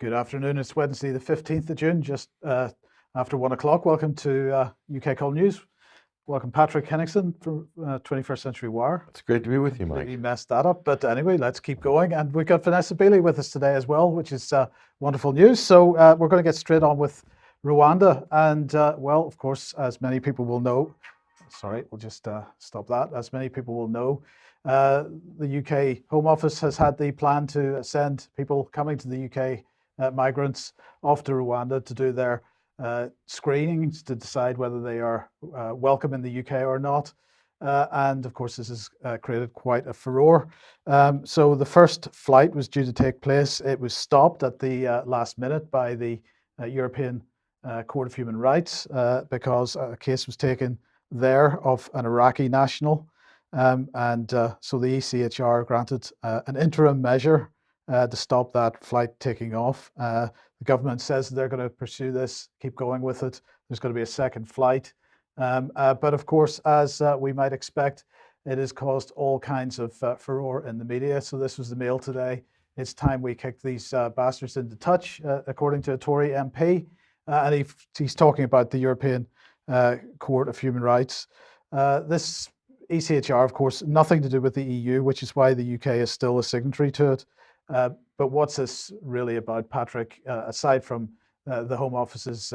Good afternoon. It's Wednesday, the 15th of June, just after 1 o'clock. Welcome to UK Call News. Welcome, Patrick Henningsen from 21st Century Wire. It's great to be with you, Mike. Completely messed that up, but anyway, let's keep going. And we've got Vanessa Beeley with us today as well, which is wonderful news. So we're going to get straight on with Rwanda. And well, of course, as many people will know, sorry, we'll just stop that. As many people will know, the UK Home Office has had the plan to send people coming to the UK, migrants, off to Rwanda to do their screenings to decide whether they are welcome in the UK or not. And of course, this has created quite a furore. So the first flight was due to take place. It was stopped at the last minute by the European Court of Human Rights because a case was taken there of an Iraqi national. So the ECHR granted an interim measure to stop that flight taking off. The government says they're going to pursue this, keep going with it. There's going to be a second flight. But of course, as we might expect, it has caused all kinds of furore in the media. So this was the Mail today. It's time we kick these bastards into touch, according to a Tory MP. And he's talking about the European Court of Human Rights. This ECHR, of course, nothing to do with the EU, which is why the UK is still a signatory to it. But what's this really about, Patrick, aside from the Home Office's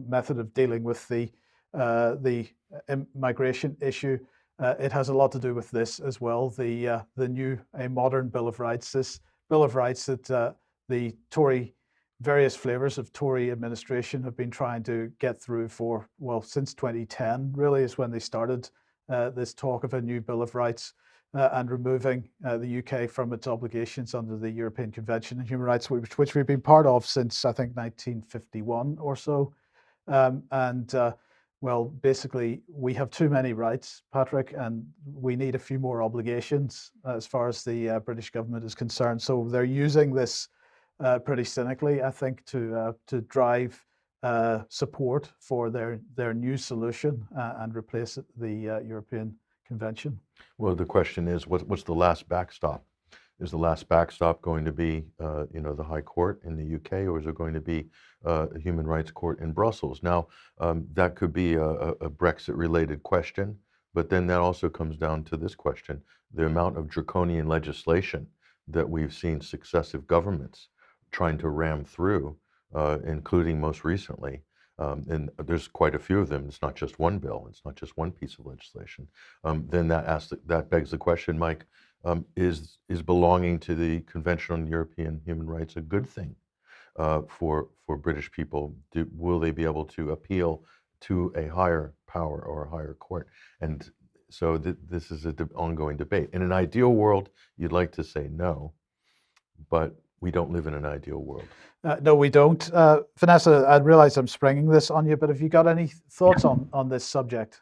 method of dealing with the immigration issue? It has a lot to do with this as well, the new modern Bill of Rights, this Bill of Rights that the Tory, various flavors of Tory administration have been trying to get through for, well, since 2010, really is when they started this talk of a new Bill of Rights and removing the UK from its obligations under the European Convention on Human Rights, which we've been part of since, I think, 1951 or so. Well, basically, we have too many rights, Patrick, and we need a few more obligations as far as the British government is concerned. So they're using this pretty cynically, I think, to drive support for their new solution and replace the European Convention. Well, the question is, what's the last backstop? Is the last backstop going to be, the High Court in the UK, or is it going to be a Human Rights Court in Brussels? Now, that could be a Brexit-related question, but then that also comes down to this question: the amount of draconian legislation that we've seen successive governments trying to ram through, including most recently. And there's quite a few of them. It's not just one bill. It's not just one piece of legislation. Then that begs the question, Mike, is belonging to the Convention on European Human Rights a good thing for British people? Will they be able to appeal to a higher power or a higher court? And so this is an ongoing debate. In an ideal world, you'd like to say no, but we don't live in an ideal world. No, we don't. Vanessa, I realize I'm springing this on you, but have you got any thoughts on this subject?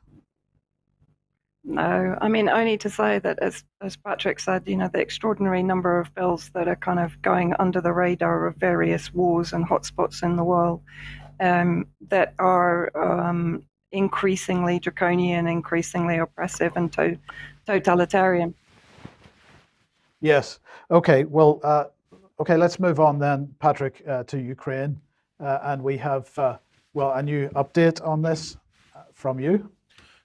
No, I mean, only to say that, as Patrick said, the extraordinary number of bills that are kind of going under the radar of various wars and hotspots in the world that are increasingly draconian, increasingly oppressive and totalitarian. Yes. Okay. Well, okay, let's move on then, Patrick, to Ukraine. And we have, a new update on this from you.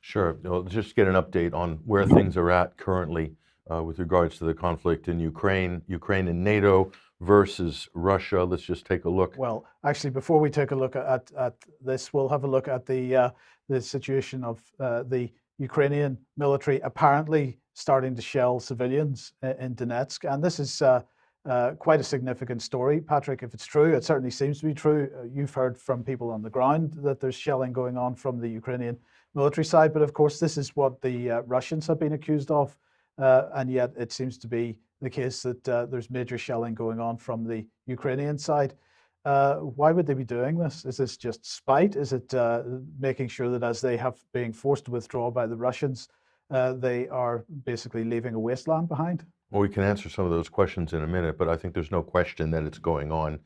Sure. Just get an update on where things are at currently with regards to the conflict in Ukraine and NATO versus Russia. Let's just take a look. Well, actually, before we take a look at this, we'll have a look at the situation of the Ukrainian military apparently starting to shell civilians in Donetsk. And this is quite a significant story, Patrick. If it's true, it certainly seems to be true. You've heard from people on the ground that there's shelling going on from the Ukrainian military side, but of course this is what the Russians have been accused of, and yet it seems to be the case that there's major shelling going on from the Ukrainian side. Why would they be doing this? Is this just spite? Is it making sure that as they have being forced to withdraw by the Russians, they are basically leaving a wasteland behind? Well, we can answer some of those questions in a minute, but I think there's no question that it's going on.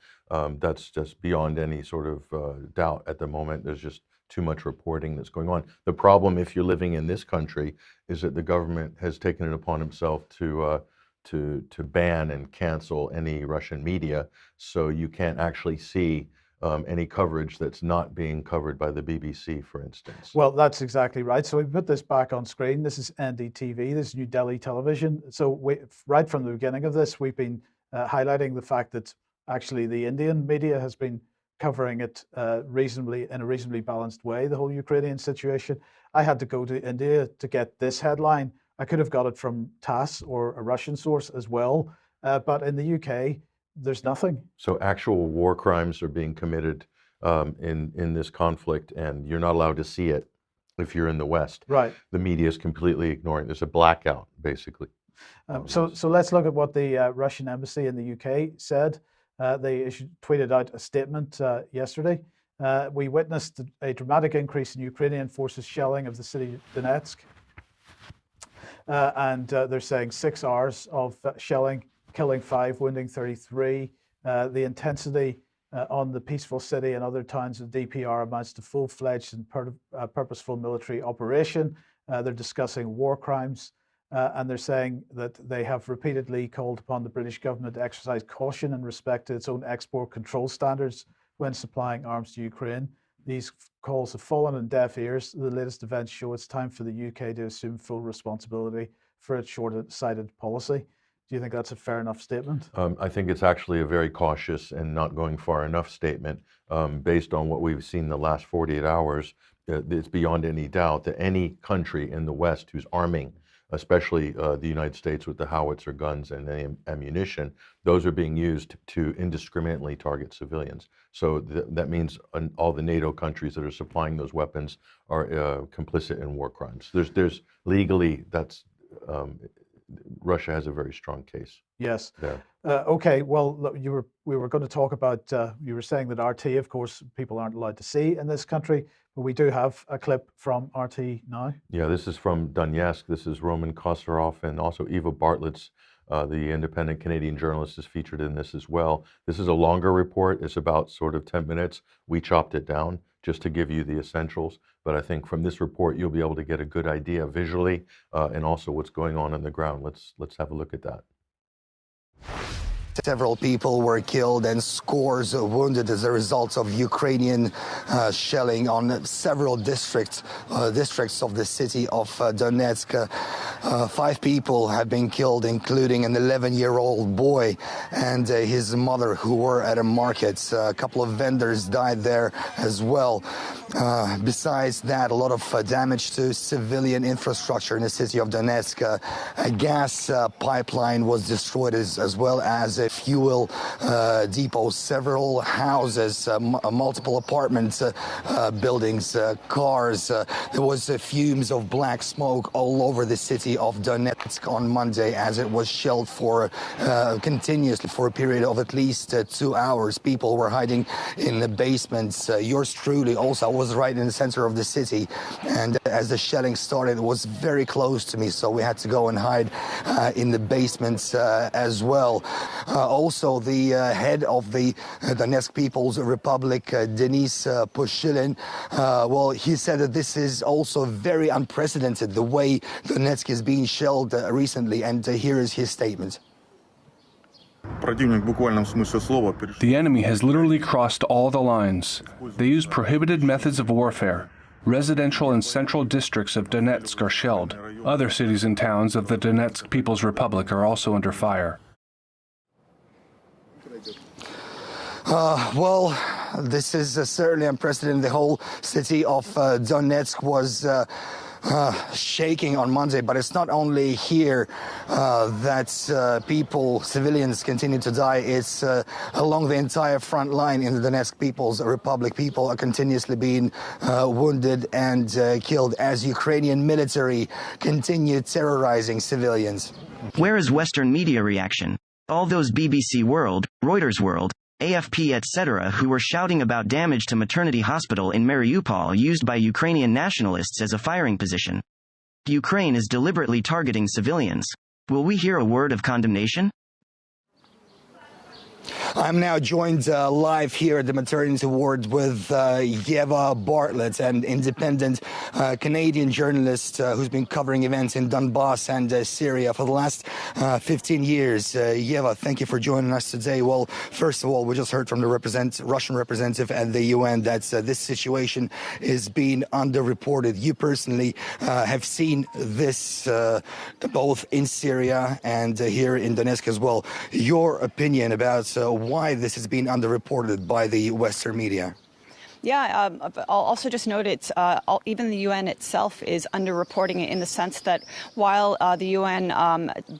That's just beyond any sort of doubt at the moment. There's just too much reporting that's going on. The problem, if you're living in this country, is that the government has taken it upon himself to ban and cancel any Russian media, so you can't actually see any coverage that's not being covered by the BBC, for instance. Well, that's exactly right. So we put this back on screen. This is NDTV, this is New Delhi television. So right from the beginning of this, we've been highlighting the fact that actually the Indian media has been covering it in a reasonably balanced way, the whole Ukrainian situation. I had to go to India to get this headline. I could have got it from TASS or a Russian source as well, but in the UK, there's nothing. So actual war crimes are being committed in this conflict, and you're not allowed to see it if you're in the West. Right. The media is completely ignoring. There's a blackout, basically. So let's look at what the Russian embassy in the UK said. They tweeted out a statement yesterday. We witnessed a dramatic increase in Ukrainian forces shelling of the city of Donetsk. And they're saying 6 hours of shelling, killing 5, wounding 33. The intensity on the peaceful city and other towns of DPR amounts to full-fledged and purposeful military operation. They're discussing war crimes, and they're saying that they have repeatedly called upon the British government to exercise caution in respect to its own export control standards when supplying arms to Ukraine. These calls have fallen on deaf ears. The latest events show it's time for the UK to assume full responsibility for its short-sighted policy. Do you think that's a fair enough statement? I think it's actually a very cautious and not going far enough statement. Based on what we've seen the last 48 hours, it's beyond any doubt that any country in the West who's arming, especially the United States with the howitzer guns and ammunition, those are being used to indiscriminately target civilians. So that means all the NATO countries that are supplying those weapons are complicit in war crimes. There's legally, that's Russia has a very strong case. Yes. There. Okay. Well, look, we were going to talk about. You were saying that RT, of course, people aren't allowed to see in this country, but we do have a clip from RT now. Yeah, this is from Donetsk. This is Roman Kosterov and also Eva Bartlett's. The independent Canadian journalist is featured in this as well. This is a longer report. It's about sort of 10 minutes. We chopped it down just to give you the essentials. But I think from this report, you'll be able to get a good idea visually and also what's going on the ground. Let's have a look at that. Several people were killed and scores wounded as a result of Ukrainian shelling on several districts of the city of Donetsk. 5 people have been killed, including an 11-year-old boy and his mother, who were at a market. A couple of vendors died there as well. Besides that, a lot of damage to civilian infrastructure in the city of Donetsk. A gas pipeline was destroyed as well as a fuel depot, several houses, multiple apartment buildings, cars. There was fumes of black smoke all over the city of Donetsk on Monday as it was shelled continuously for a period of at least 2 hours. People were hiding in the basements. Yours truly also was right in the center of the city, and as the shelling started, it was very close to me, so we had to go and hide in the basements as well. Also, the head of the Donetsk People's Republic, Denis Pushilin, well, he said that this is also very unprecedented, the way Donetsk is being shelled recently, and here is his statement. The enemy has literally crossed all the lines. They use prohibited methods of warfare. Residential and central districts of Donetsk are shelled. Other cities and towns of the Donetsk People's Republic are also under fire. Well, this is certainly unprecedented. The whole city of Donetsk was shaking on Monday, but it's not only here that civilians continue to die. It's along the entire front line in the Donetsk People's Republic. People are continuously being wounded and killed as Ukrainian military continue terrorizing civilians. Where is Western media reaction? All those BBC World, Reuters World, AFP etc. who were shouting about damage to maternity hospital in Mariupol used by Ukrainian nationalists as a firing position. Ukraine is deliberately targeting civilians. Will we hear a word of condemnation? I'm now joined live here at the maternity ward with Yeva Bartlett, an independent Canadian journalist who's been covering events in Donbass and Syria for the last 15 years. Yeva, thank you for joining us today. Well, first of all, we just heard from the Russian representative at the UN that this situation is being underreported. You personally have seen this both in Syria and here in Donetsk as well. Your opinion about why this has been underreported by the Western media? Yeah, I'll also just note even the UN itself is underreporting it in the sense that while the UN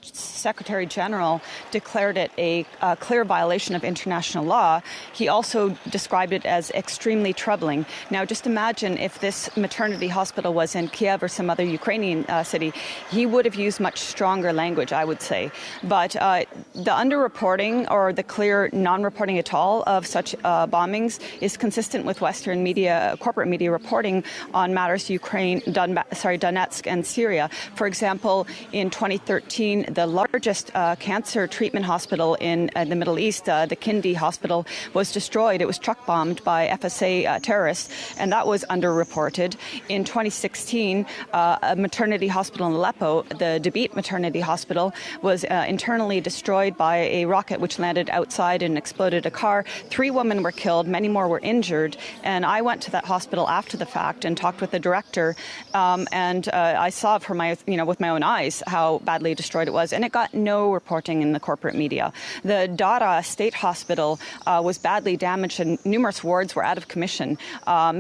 Secretary General declared it a clear violation of international law, he also described it as extremely troubling. Now, just imagine if this maternity hospital was in Kiev or some other Ukrainian city, he would have used much stronger language, I would say. But the underreporting or the clear non-reporting at all of such bombings is consistent with Western media, corporate media reporting on matters Donetsk and Syria. For example, in 2013, the largest cancer treatment hospital in the Middle East, the Kindi Hospital, was destroyed. It was truck bombed by FSA terrorists, and that was underreported. In 2016, a maternity hospital in Aleppo, the Debit Maternity Hospital, was internally destroyed by a rocket which landed outside and exploded a car. 3 women were killed, many more were injured, and I went to that hospital after the fact and talked with the director, and I saw with my own eyes how badly destroyed it was, and it got no reporting in the corporate media. The Dara State Hospital was badly damaged, and numerous wards were out of commission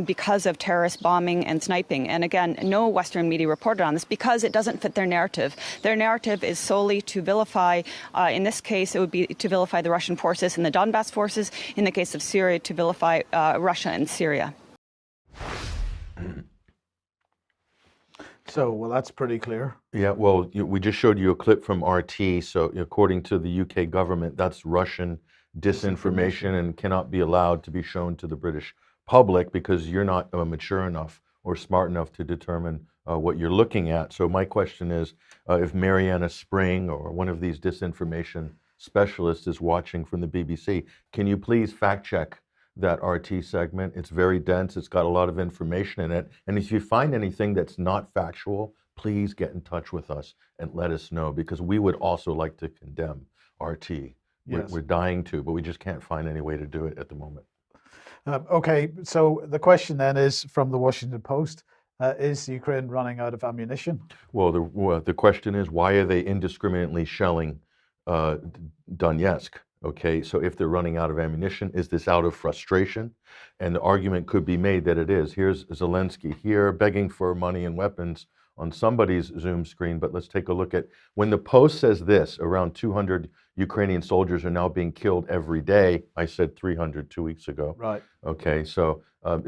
because of terrorist bombing and sniping. And again, no Western media reported on this because it doesn't fit their narrative. Their narrative is solely to vilify, in this case, it would be to vilify the Russian forces and the Donbass forces. In the case of Syria, to vilify Russia and Syria. So, well, that's pretty clear. Yeah, well, we just showed you a clip from RT. So, according to the UK government, that's Russian disinformation and cannot be allowed to be shown to the British public because you're not mature enough or smart enough to determine what you're looking at. So, my question is, if Mariana Spring or one of these disinformation specialists is watching from the BBC, can you please fact check that RT segment? It's very dense. It's got a lot of information in it. And if you find anything that's not factual, please get in touch with us and let us know, because we would also like to condemn RT. Yes. We're dying to, but we just can't find any way to do it at the moment. Okay, so the question then is from the Washington Post, is Ukraine running out of ammunition? Well, the question is, why are they indiscriminately shelling Donetsk? Okay, so if they're running out of ammunition, is this out of frustration? And the argument could be made that it is. Here's Zelensky here begging for money and weapons on somebody's Zoom screen, but let's take a look at, when the Post says this, around 200 Ukrainian soldiers are now being killed every day. I said 300 2 weeks ago. Right. Okay, so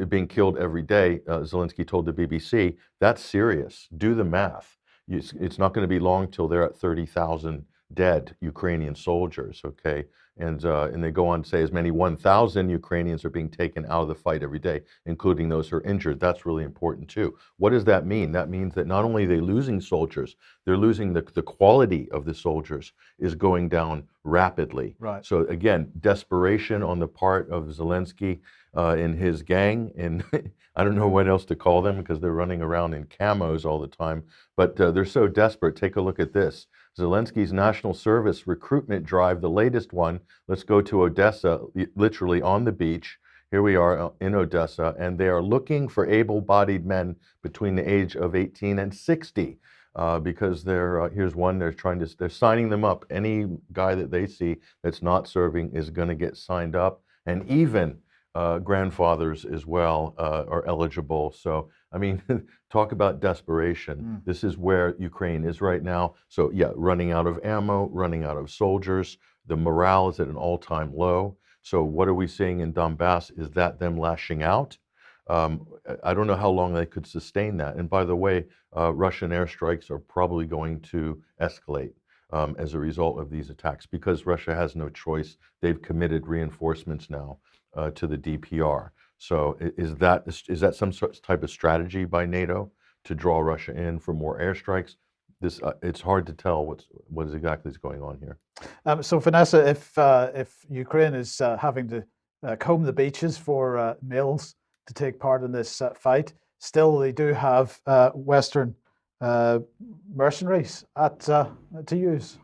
being killed every day, Zelensky told the BBC, that's serious. Do the math. It's not going to be long till they're at 30,000 dead Ukrainian soldiers, okay? And they go on to say as many 1,000 Ukrainians are being taken out of the fight every day, including those who are injured. That's really important too. What does that mean? That means that not only are they losing soldiers, they're losing the quality of the soldiers is going down rapidly. Right. So again, desperation on the part of Zelensky and his gang, and I don't know what else to call them because they're running around in camos all the time, but they're so desperate. Take a look at this. Zelensky's national service recruitment drive, the latest one. Let's go to Odessa, literally on the beach. Here we are in Odessa, and they are looking for able-bodied men between the age of 18 and 60. Because here's one, they're signing them up. Any guy that they see that's not serving is going to get signed up, and even grandfathers as well are eligible. So, I mean, talk about desperation. This is where Ukraine is right now. So yeah, running out of ammo, running out of soldiers. The morale is at an all-time low. So what are we seeing in Donbass? Is that them lashing out? I don't know how long they could sustain that. And by the way, Russian airstrikes are probably going to escalate as a result of these attacks because Russia has no choice. They've committed reinforcements now to the DPR. So is that some sort type of strategy by NATO to draw Russia in for more airstrikes? this it's hard to tell what is exactly is going on here. So Vanessa, if Ukraine is having to comb the beaches for males to take part in this fight, still they do have Western mercenaries to use.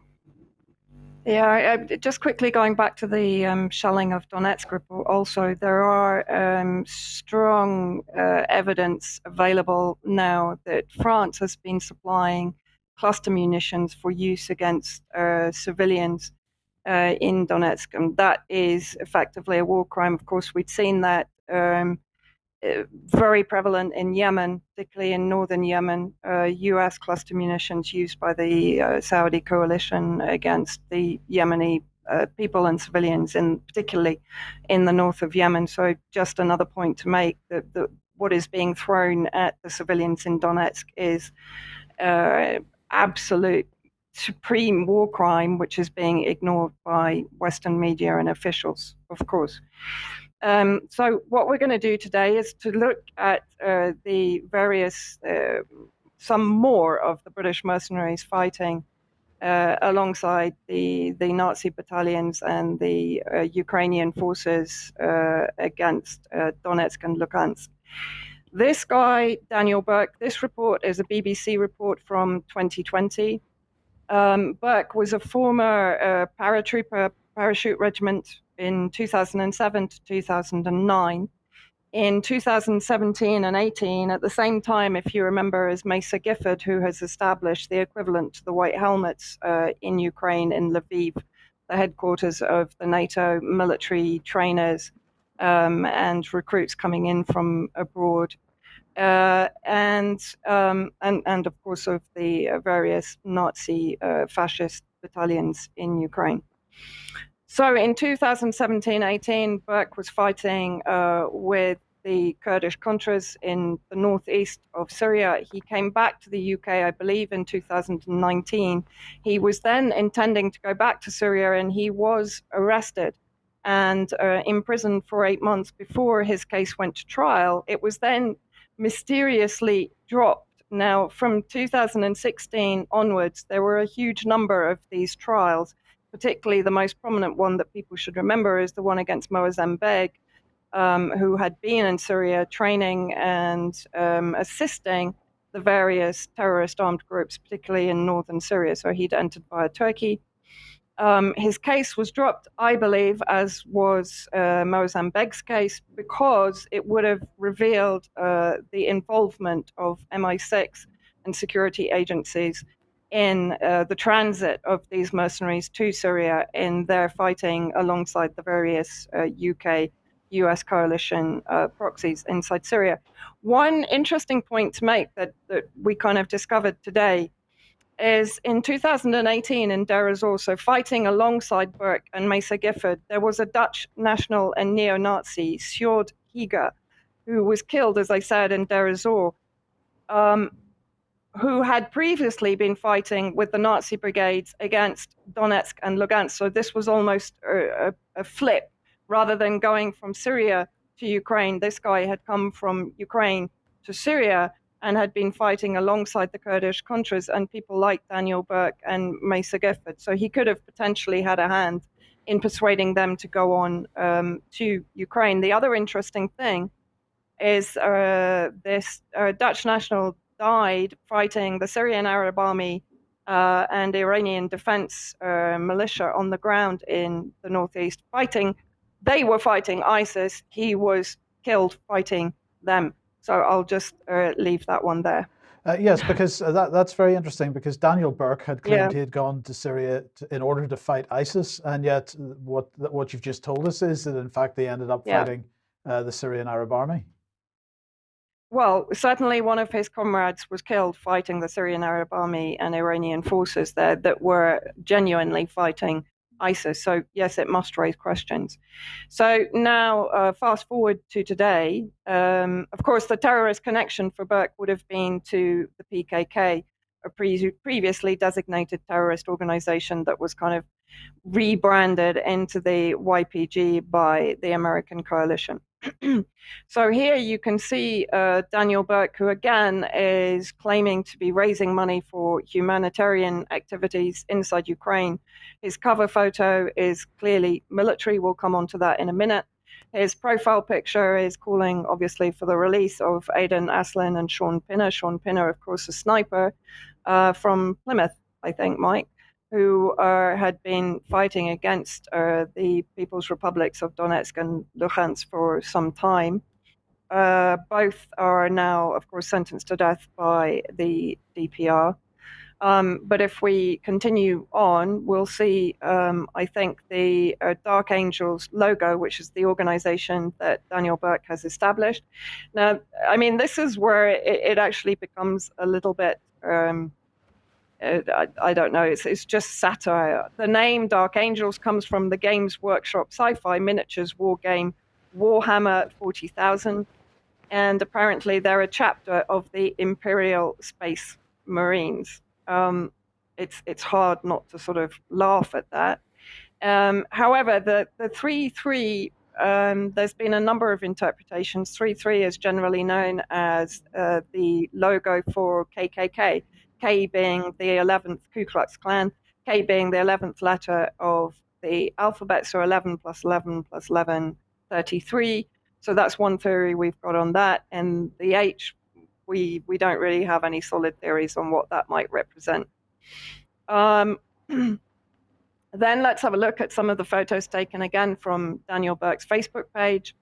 Yeah, just quickly going back to the shelling of Donetsk report, also, there are strong evidence available now that France has been supplying cluster munitions for use against civilians in Donetsk, and that is effectively a war crime. Of course, we'd seen that very prevalent in Yemen, particularly in northern Yemen, US cluster munitions used by the Saudi coalition against the Yemeni people and civilians, particularly in the north of Yemen. So just another point to make, that what is being thrown at the civilians in Donetsk is absolute supreme war crime, which is being ignored by Western media and officials, of course. So what we're going to do today is to look at the various, some more of the British mercenaries fighting alongside the Nazi battalions and the Ukrainian forces against Donetsk and Lugansk. This guy, Daniel Burke, this report is a BBC report from 2020. Burke was a former paratrooper, parachute regiment in 2007 to 2009. In 2017 and 18, at the same time, if you remember, as Mesa Gifford, who has established the equivalent to the White Helmets in Ukraine, in Lviv, the headquarters of the NATO military trainers and recruits coming in from abroad. And of course of the various Nazi fascist battalions in Ukraine. So in 2017-18, Burke was fighting with the Kurdish Contras in the northeast of Syria. He came back to the UK, I believe, in 2019. He was then intending to go back to Syria, and he was arrested and imprisoned for 8 months before his case went to trial. It was then mysteriously dropped. Now, from 2016 onwards, there were a huge number of these trials. Particularly the most prominent one that people should remember is the one against Moazzam Beg, who had been in Syria training and assisting the various terrorist armed groups, particularly in northern Syria. So he'd entered via Turkey. His case was dropped, I believe, as was Moazzam Beg's case, because it would have revealed the involvement of MI6 and security agencies in the transit of these mercenaries to Syria in their fighting alongside the various UK, US coalition proxies inside Syria. One interesting point to make that we kind of discovered today is in 2018 in Deir ez-Zor, so fighting alongside Burke and Mesa Gifford, there was a Dutch national and neo-Nazi, Sjoerd Higa, who was killed, as I said, in Deir ez-Zor, who had previously been fighting with the Nazi brigades against Donetsk and Lugansk. So this was almost a flip. Rather than going from Syria to Ukraine, this guy had come from Ukraine to Syria and had been fighting alongside the Kurdish Contras and people like Daniel Burke and Mesa Gifford. So he could have potentially had a hand in persuading them to go on to Ukraine. The other interesting thing is this Dutch national died fighting the Syrian Arab Army and Iranian defense militia on the ground in the northeast fighting. They were fighting ISIS. He was killed fighting them. So I'll just leave that one there. Yes, because that's very interesting, because Daniel Burke had claimed he had gone to Syria in order to fight ISIS, and yet what you've just told us is that in fact they ended up fighting the Syrian Arab Army. Well, certainly one of his comrades was killed fighting the Syrian Arab Army and Iranian forces there that were genuinely fighting ISIS. So yes, it must raise questions. So now fast forward to today. Of course, the terrorist connection for Burke would have been to the PKK, a previously designated terrorist organization that was kind of rebranded into the YPG by the American coalition. So here you can see Daniel Burke, who again is claiming to be raising money for humanitarian activities inside Ukraine. His cover photo is clearly military. We'll come on to that in a minute. His profile picture is calling, obviously, for the release of Aidan Aslin and Sean Pinner. Sean Pinner, of course, a sniper from Plymouth, I think, Mike, who had been fighting against the People's Republics of Donetsk and Luhansk for some time. Both are now, of course, sentenced to death by the DPR. But if we continue on, we'll see, I think, the Dark Angels logo, which is the organization that Daniel Burke has established. Now, I mean, this is where it actually becomes a little bit, I don't know, it's just satire. The name Dark Angels comes from the Games Workshop sci-fi miniatures war game Warhammer 40,000. And apparently they're a chapter of the Imperial Space Marines. It's hard not to sort of laugh at that. However, the 3-3, there's been a number of interpretations. 3-3 is generally known as the logo for KKK, K being the 11th Ku Klux Klan, K being the 11th letter of the alphabet, so 11 plus 11 plus 11, 33. So that's one theory we've got on that. And the H, we don't really have any solid theories on what that might represent. Then let's have a look at some of the photos taken again from Daniel Burke's Facebook page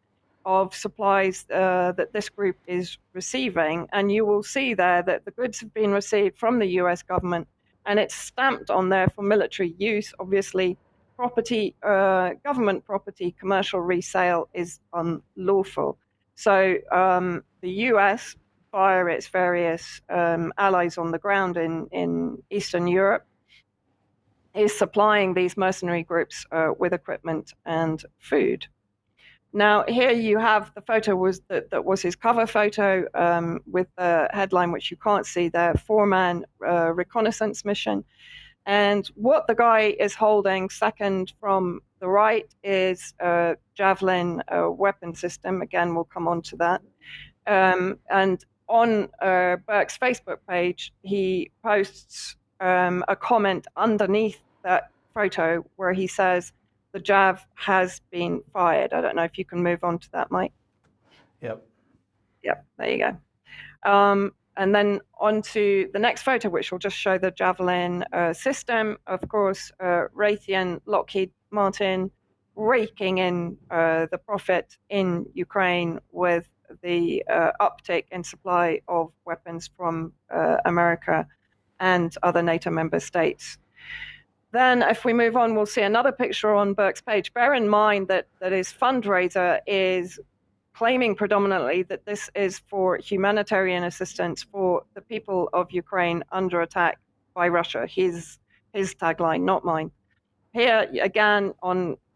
of supplies that this group is receiving. And you will see there that the goods have been received from the US government, and it's stamped on there for military use. Obviously, property, government property, commercial resale is unlawful. So the US, via its various allies on the ground in Eastern Europe, is supplying these mercenary groups with equipment and food. Now, here you have the photo that was his cover photo with the headline, which you can't see there, 4-man reconnaissance mission. And what the guy is holding second from the right is a Javelin weapon system. Again, we'll come on to that. And on Burke's Facebook page, he posts a comment underneath that photo where he says, the Jav has been fired. I don't know if you can move on to that, Mike. Yep. Yep, there you go. And then on to the next photo, which will just show the Javelin system. Of course, Raytheon, Lockheed Martin, raking in the profit in Ukraine with the uptick in supply of weapons from America and other NATO member states. Then if we move on, we'll see another picture on Burke's page. Bear in mind that his fundraiser is claiming predominantly that this is for humanitarian assistance for the people of Ukraine under attack by Russia. His tagline, not mine. Here, again,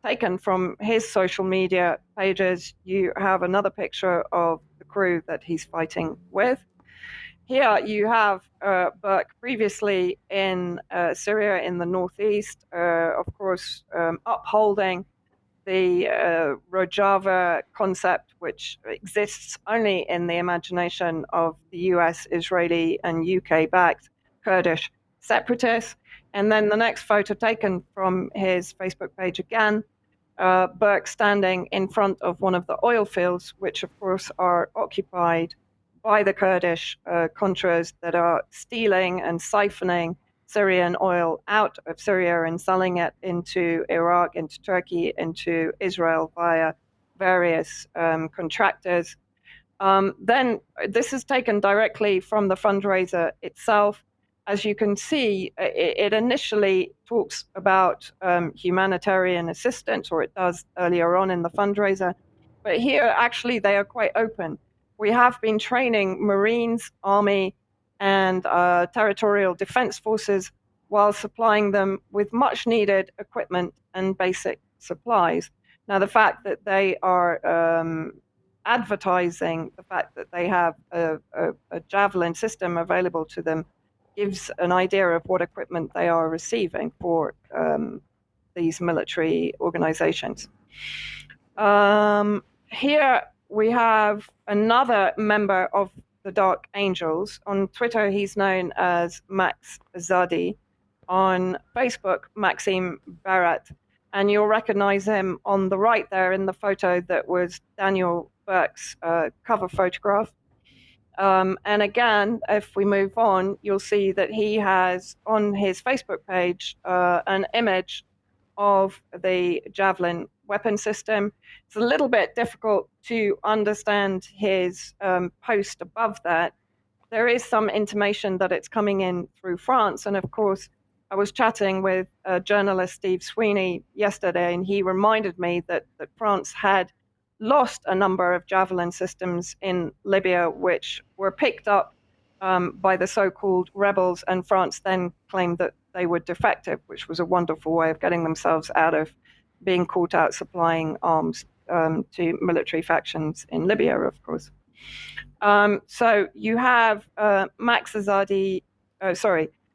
taken from his social media pages, you have another picture of the crew that he's fighting with. Here you have Burke previously in Syria in the northeast, of course, upholding the Rojava concept, which exists only in the imagination of the US, Israeli, and UK-backed Kurdish separatists. And then the next photo taken from his Facebook page again, Burke standing in front of one of the oil fields, which of course are occupied by the Kurdish Contras that are stealing and siphoning Syrian oil out of Syria and selling it into Iraq, into Turkey, into Israel via various contractors. Then this is taken directly from the fundraiser itself. As you can see, it initially talks about humanitarian assistance, or it does earlier on in the fundraiser. But here, actually, they are quite open. We have been training Marines, Army, and territorial defense forces while supplying them with much needed equipment and basic supplies. Now, the fact that they are advertising the fact that they have a Javelin system available to them gives an idea of what equipment they are receiving for these military organizations. Here we have another member of the Dark Angels. On Twitter, he's known as Max Zadi. On Facebook, Maxime Barat. And you'll recognize him on the right there in the photo that was Daniel Burke's cover photograph. And again, if we move on, you'll see that he has on his Facebook page an image of the Javelin weapon system. It's a little bit difficult to understand his post above that. There is some intimation that it's coming in through France. And of course, I was chatting with journalist Steve Sweeney yesterday, and he reminded me that France had lost a number of Javelin systems in Libya, which were picked up by the so-called rebels, and France then claimed that they were defective, which was a wonderful way of getting themselves out of being caught out supplying arms to military factions in Libya, of course. So you have Max Azadi,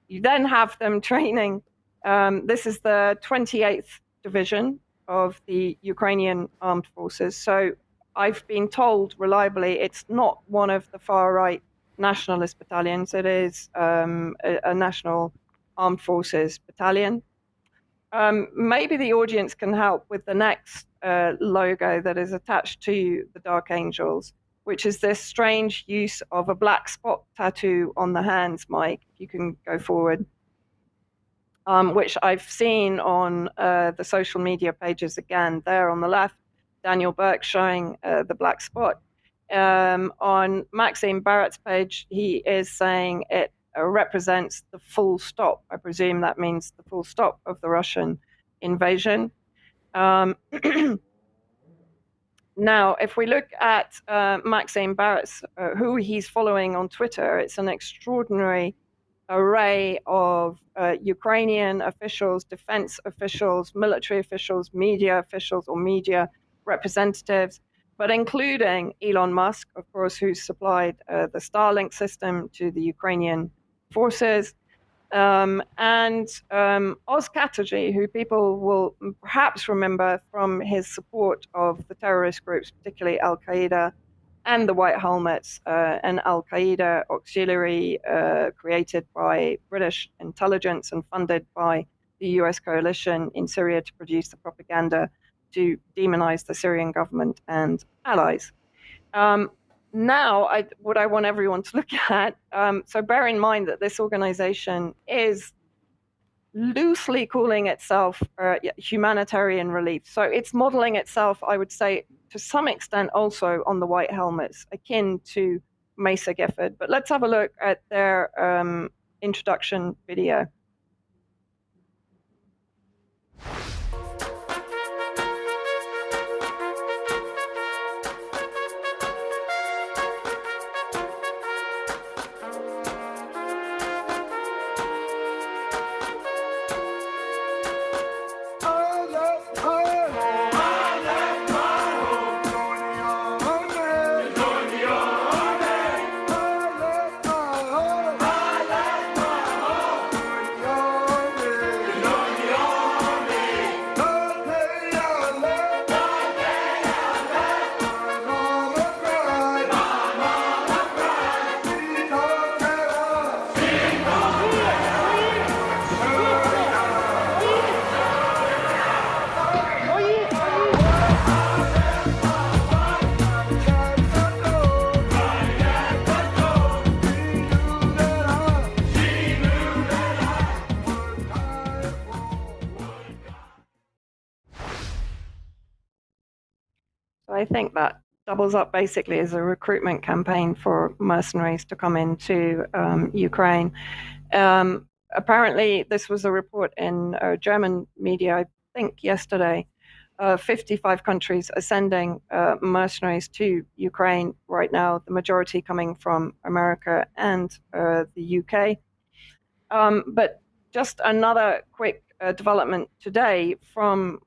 you then have them training. This is the 28th Division of the Ukrainian Armed Forces. So I've been told reliably it's not one of the far-right nationalist battalions. It is a national armed forces battalion. Maybe the audience can help with the next logo that is attached to the Dark Angels, which is this strange use of a black spot tattoo on the hands, Mike, if you can go forward, which I've seen on the social media pages again. There on the left, Daniel Burke showing the black spot. On Maxime Barat's page, he is saying it represents the full stop. I presume that means the full stop of the Russian invasion. Now, if we look at Maxime Barat's, who he's following on Twitter, it's an extraordinary array of Ukrainian officials, defense officials, military officials, media officials or media representatives, but including Elon Musk, of course, who supplied the Starlink system to the Ukrainian forces, and Oz Chatterjee, who people will perhaps remember from his support of the terrorist groups, particularly Al-Qaeda and the White Helmets, an Al-Qaeda auxiliary created by British intelligence and funded by the US coalition in Syria to produce the propaganda to demonize the Syrian government and allies. Now, what I want everyone to look at, so bear in mind that this organization is loosely calling itself humanitarian relief. So it's modeling itself, I would say, to some extent also on the White Helmets, akin to Mesa Gifford. But let's have a look at their introduction video. I think that doubles up basically as a recruitment campaign for mercenaries to come into Ukraine. Apparently, this was a report in German media, I think yesterday. 55 countries are sending mercenaries to Ukraine right now, the majority coming from America and the UK. But just another quick development today from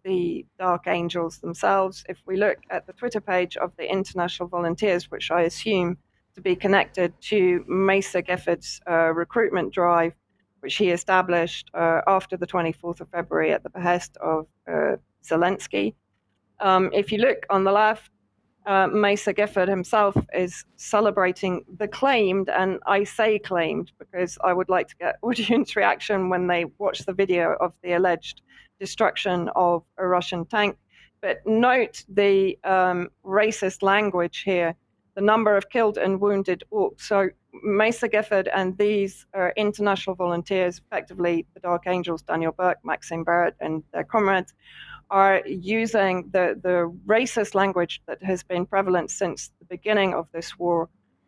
the Dark Angels themselves. If we look at the Twitter page of the International Volunteers, which I assume to be connected to Mesa Gifford's recruitment drive, which he established after the 24th of February at the behest of Zelensky. If you look on the left, Mesa Gifford himself is celebrating the claimed, and I say claimed because I would like to get audience reaction when they watch the video of the alleged destruction of a Russian tank. But note the racist language here, the number of killed and wounded orcs. So Mesa Gifford and these international volunteers, effectively the Dark Angels, Daniel Burke, Maxime Barrett, and their comrades, are using the racist language that has been prevalent since the beginning of this war,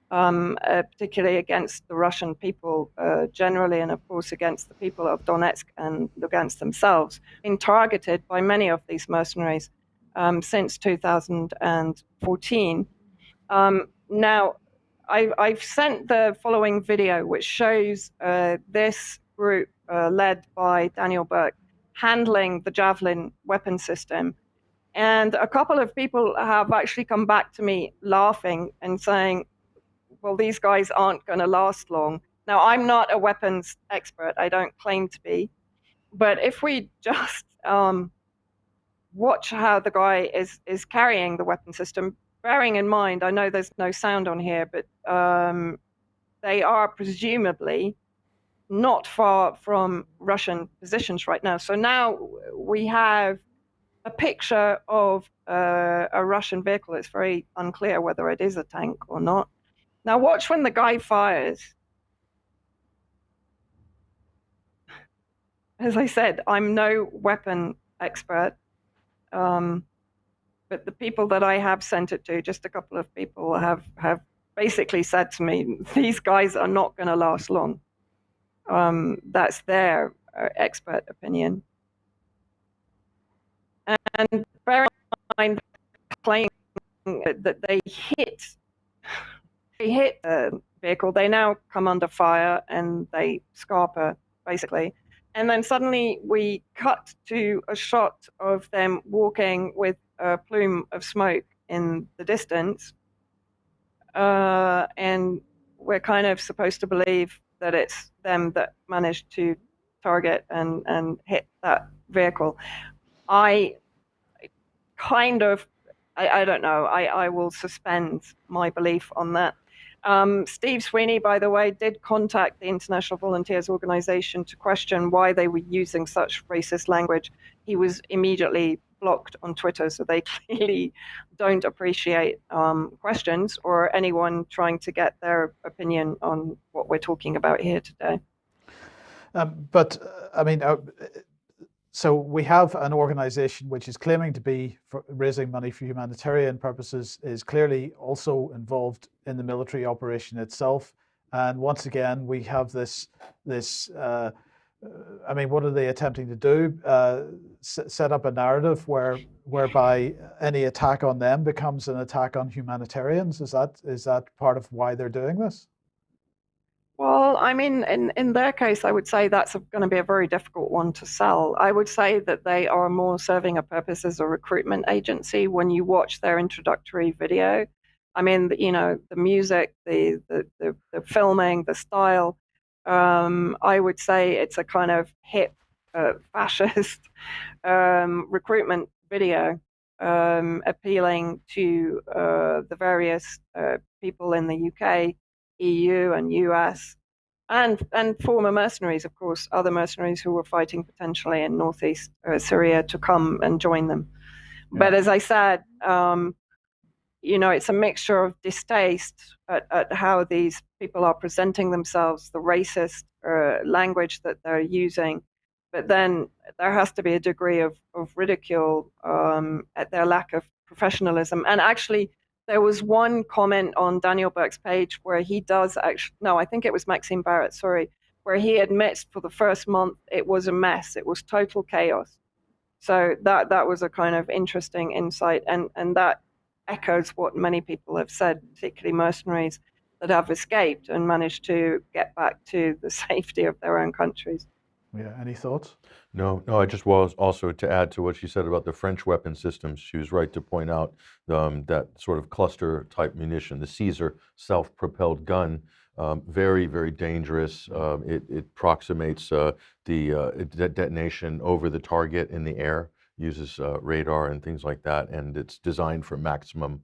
particularly against the Russian people generally, and of course against the people of Donetsk and Lugansk themselves, been targeted by many of these mercenaries since 2014. Now, I've sent the following video, which shows this group led by Daniel Burke handling the Javelin weapon system. And a couple of people have actually come back to me laughing and saying, well, these guys aren't going to last long. Now, I'm not a weapons expert. I don't claim to be. But if we just watch how the guy is carrying the weapon system, bearing in mind, I know there's no sound on here, but they are presumably not far from Russian positions right now. So now we have a picture of a Russian vehicle. It's very unclear whether it is a tank or not. Now watch when the guy fires. As I said, I'm no weapon expert. But the people that I have sent it to, just a couple of people have basically said to me, these guys are not going to last long. That's their expert opinion. And bear in mind, claiming that they hit the vehicle, they now come under fire and they scarper, basically. And then suddenly we cut to a shot of them walking with a plume of smoke in the distance. And we're kind of supposed to believe that it's them that managed to target and hit that vehicle. I don't know. I will suspend my belief on that. Steve Sweeney, by the way, did contact the International Volunteers Organization to question why they were using such racist language. He was immediately blocked on Twitter, so they clearly don't appreciate questions or anyone trying to get their opinion on what we're talking about here today. So we have an organization which is claiming to be raising money for humanitarian purposes, is clearly also involved in the military operation itself. And once again, we have this what are they attempting to do? Set up a narrative whereby any attack on them becomes an attack on humanitarians. Is that part of why they're doing this? Well, I mean, in their case, I would say that's going to be a very difficult one to sell. I would say that they are more serving a purpose as a recruitment agency. When you watch their introductory video, I mean, the music, the filming, the style, I would say it's a kind of hip fascist recruitment video, appealing to the various people in the UK, EU and US, and former mercenaries, of course, other mercenaries who were fighting potentially in northeast Syria to come and join them. Yeah. But as I said, it's a mixture of distaste at how these people are presenting themselves, the racist language that they're using, but then there has to be a degree of ridicule at their lack of professionalism. And actually, there was one comment on Daniel Burke's page where he does I think it was Maxime Barrett, where he admits for the first month it was a mess. It was total chaos. So that was a kind of interesting insight. And that echoes what many people have said, particularly mercenaries that have escaped and managed to get back to the safety of their own countries. Yeah, any thoughts? No, I just was also to add to what she said about the French weapon systems. She was right to point out that sort of cluster type munition, the Caesar self-propelled gun, very, very dangerous. It approximates the detonation over the target in the air, uses radar and things like that, and it's designed for maximum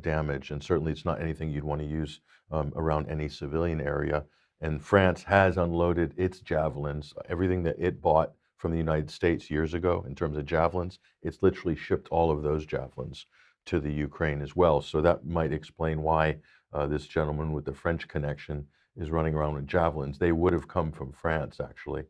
damage, and certainly it's not anything you'd want to use around any civilian area. And France has unloaded its javelins, everything that it bought from the United States years ago in terms of javelins. It's literally shipped all of those javelins to the Ukraine as well. So that might explain why this gentleman with the French connection is running around with javelins. They would have come from France, actually,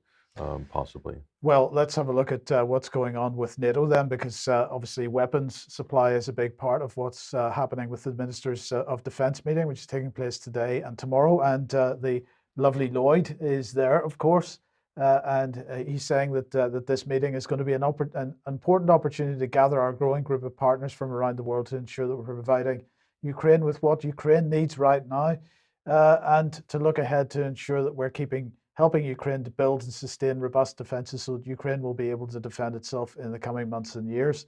possibly. Well, let's have a look at what's going on with NATO then, because obviously weapons supply is a big part of what's happening with the Ministers of Defence meeting, which is taking place today and tomorrow. And the lovely Lloyd is there, of course, and he's saying that this meeting is going to be an important opportunity to gather our growing group of partners from around the world to ensure that we're providing Ukraine with what Ukraine needs right now, and to look ahead to ensure that we're helping Ukraine to build and sustain robust defenses so that Ukraine will be able to defend itself in the coming months and years.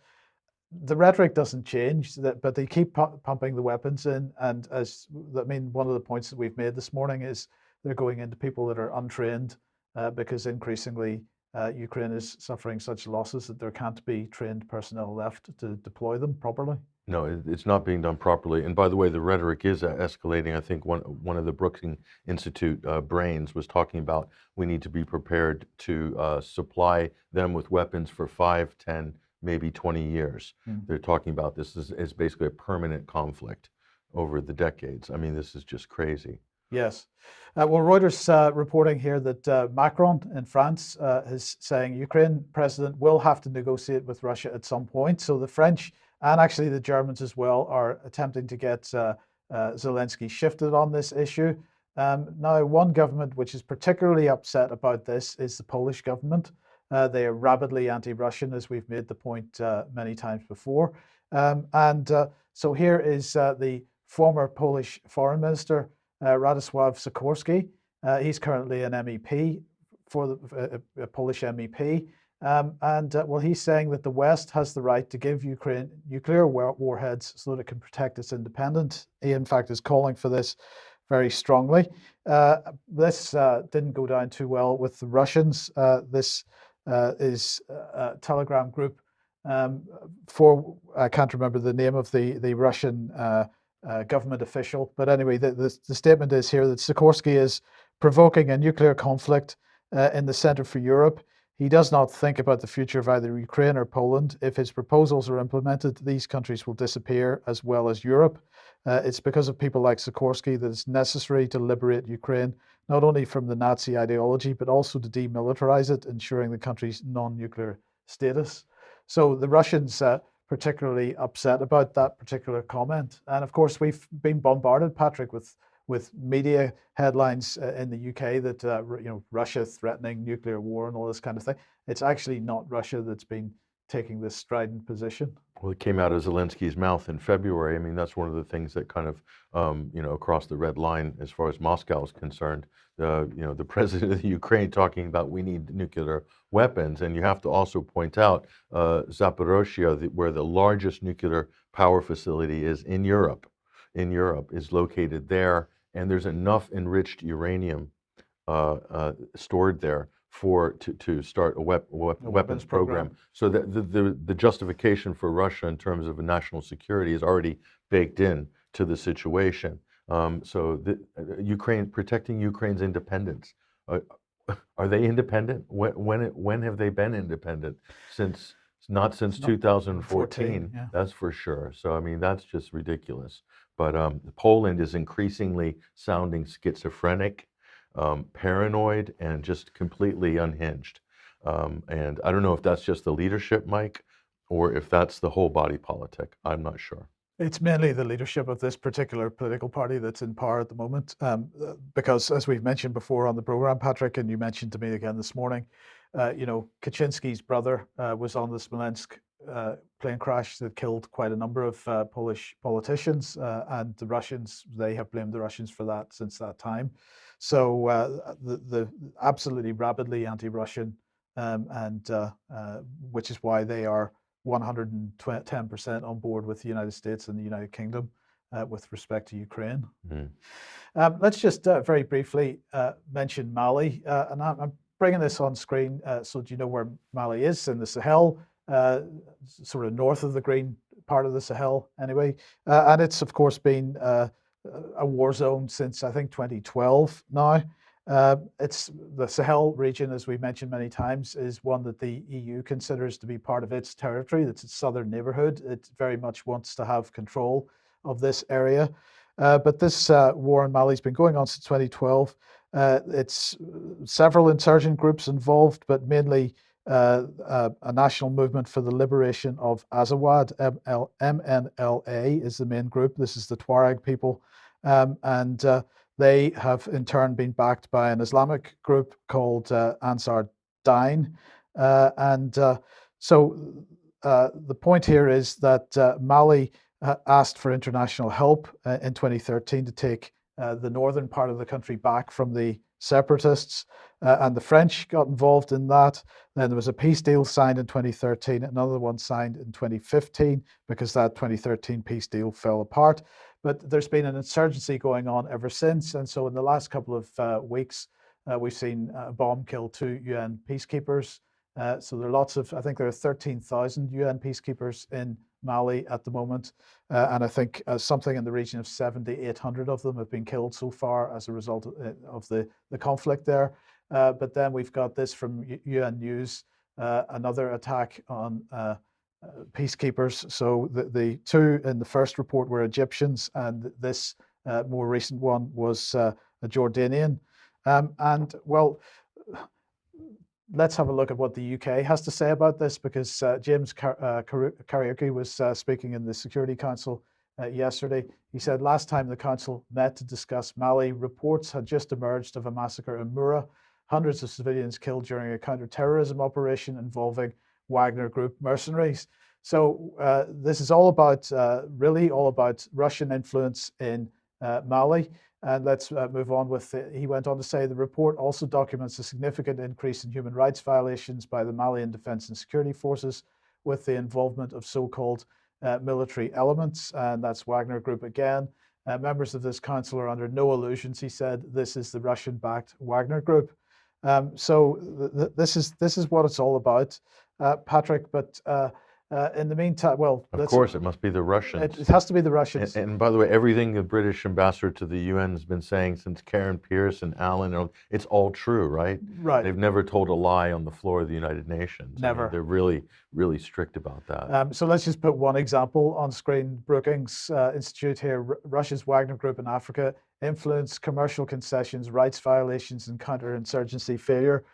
The rhetoric doesn't change, but they keep pumping the weapons in. And one of the points that we've made this morning is they're going into people that are untrained, because increasingly Ukraine is suffering such losses that there can't be trained personnel left to deploy them properly. No, it's not being done properly. And by the way, the rhetoric is escalating. I think one of the Brookings Institute brains was talking about we need to be prepared to supply them with weapons for 5, 10, maybe 20 years. They're talking about this as basically a permanent conflict over the decades. I mean, this is just crazy. Yes. Well, Reuters reporting here that Macron in France is saying Ukraine president will have to negotiate with Russia at some point. So the French and actually the Germans as well are attempting to get Zelensky shifted on this issue. Now, one government which is particularly upset about this is the Polish government. They are rabidly anti-Russian, as we've made the point many times before. So here is the former Polish foreign minister, Radosław Sikorski. He's currently an MEP, a Polish MEP. Well, he's saying that the West has the right to give Ukraine nuclear warheads so that it can protect its independence. He, in fact, is calling for this very strongly. This didn't go down too well with the Russians. This is a Telegram group I can't remember the name of the Russian government official. But anyway, the statement is here that Sikorski is provoking a nuclear conflict in the Center for Europe. He does not think about the future of either Ukraine or Poland. If his proposals are implemented, these countries will disappear as well as Europe. It's because of people like Sikorski that it's necessary to liberate Ukraine, not only from the Nazi ideology, but also to demilitarize it, ensuring the country's non-nuclear status. So the Russians particularly upset about that particular comment. And of course, we've been bombarded, Patrick, with media headlines in the UK that Russia threatening nuclear war and all this kind of thing. It's actually not Russia that's been taking this strident position. Well, it came out of Zelensky's mouth in February. I mean, that's one of the things that kind of, crossed the red line as far as Moscow is concerned. The president of the Ukraine talking about we need nuclear weapons. And you have to also point out Zaporozhye, where the largest nuclear power facility is in Europe, is located there. And there's enough enriched uranium stored there to start a weapons program. So that the justification for Russia in terms of national security is already baked in to the situation. Ukraine protecting Ukraine's independence. Are they independent? When have they been independent? Not since 2014. Yeah. That's for sure. So I mean, that's just ridiculous. But Poland is increasingly sounding schizophrenic, paranoid, and just completely unhinged. And I don't know if that's just the leadership, Mike, or if that's the whole body politic. I'm not sure. It's mainly the leadership of this particular political party that's in power at the moment, because as we've mentioned before on the program, Patrick, and you mentioned to me again this morning, Kaczynski's brother was on the Smolensk plane crash that killed quite a number of Polish politicians, and the Russians, they have blamed the Russians for that since that time. So the absolutely rabidly anti-Russian, and which is why they are 110% on board with the United States and the United Kingdom with respect to Ukraine. Mm-hmm. Let's just very briefly mention Mali, and I'm bringing this on screen so do you know where Mali is in the Sahel, sort of north of the green part of the Sahel anyway. And it's, of course, been a war zone since, I think, 2012 now. It's the Sahel region, as we mentioned many times, is one that the EU considers to be part of its territory. That's its southern neighborhood. It very much wants to have control of this area. But this war in Mali has been going on since 2012. It's several insurgent groups involved, but mainly a national movement for the liberation of Azawad. MNLA is the main group. This is the Tuareg people. And they have in turn been backed by an Islamic group called Ansar Dine. So the point here is that Mali asked for international help in 2013 to take the northern part of the country back from the separatists, and the French got involved in that. Then there was a peace deal signed in 2013, another one signed in 2015, because that 2013 peace deal fell apart. But there's been an insurgency going on ever since, and so in the last couple of weeks, we've seen a bomb kill 2 UN peacekeepers. So there are lots of, I think there are 13,000 UN peacekeepers in Mali at the moment, and I think something in the region of 700-800 of them have been killed so far as a result of the conflict there. But then we've got this from UN News, another attack on peacekeepers. So the 2 in the first report were Egyptians, and this more recent one was a Jordanian. And well, let's have a look at what the UK has to say about this, because James Kariuki was speaking in the Security Council yesterday. He said last time the council met to discuss Mali, reports had just emerged of a massacre in Mura, hundreds of civilians killed during a counter-terrorism operation involving Wagner Group mercenaries. So this is all about, really all about Russian influence in Mali. And let's move on with, he went on to say, the report also documents a significant increase in human rights violations by the Malian Defense and Security Forces with the involvement of so-called military elements, and that's Wagner Group again. Members of this council are under no illusions, he said, this is the Russian-backed Wagner Group. So this is what it's all about, Patrick, but in the meantime, well, of course, it must be the Russians. It has to be the Russians. And by the way, everything the British ambassador to the UN has been saying since Karen Pierce and Alan, it's all true, right? Right. They've never told a lie on the floor of the United Nations. Never. I mean, they're really, really strict about that. So let's just put one example on screen. Brookings Institute here, Russia's Wagner Group in Africa, influence, commercial concessions, rights violations, and counterinsurgency failure.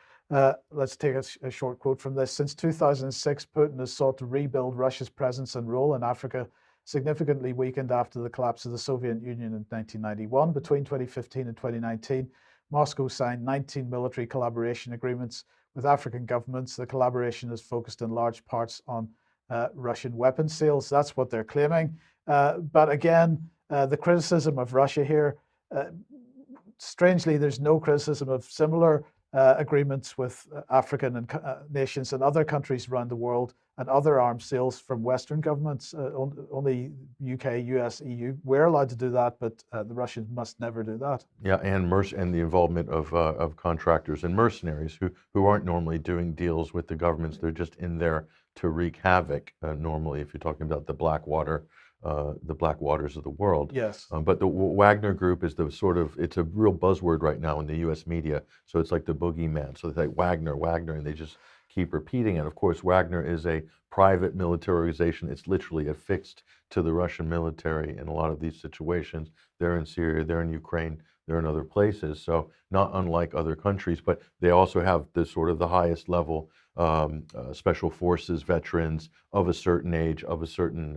Let's take a short quote from this. Since 2006, Putin has sought to rebuild Russia's presence and role in Africa, significantly weakened after the collapse of the Soviet Union in 1991. Between 2015 and 2019, Moscow signed 19 military collaboration agreements with African governments. The collaboration is focused in large parts on Russian weapons sales. That's what they're claiming. But again, the criticism of Russia here, strangely, there's no criticism of similar agreements with African and nations and other countries around the world, and other arms sales from Western governments. Only UK, US, EU, we're allowed to do that, but the Russians must never do that. Yeah, and the involvement of contractors and mercenaries who aren't normally doing deals with the governments. They're just in there to wreak havoc. Normally, if you're talking about the black waters of the world. Yes. But the Wagner Group is the sort of, it's a real buzzword right now in the U.S. media. So it's like the boogeyman. So they say Wagner, and they just keep repeating it. Of course, Wagner is a private military organization. It's literally affixed to the Russian military in a lot of these situations. They're in Syria, they're in Ukraine, they're in other places. So not unlike other countries, but they also have the sort of the highest level special forces veterans of a certain age, of a certain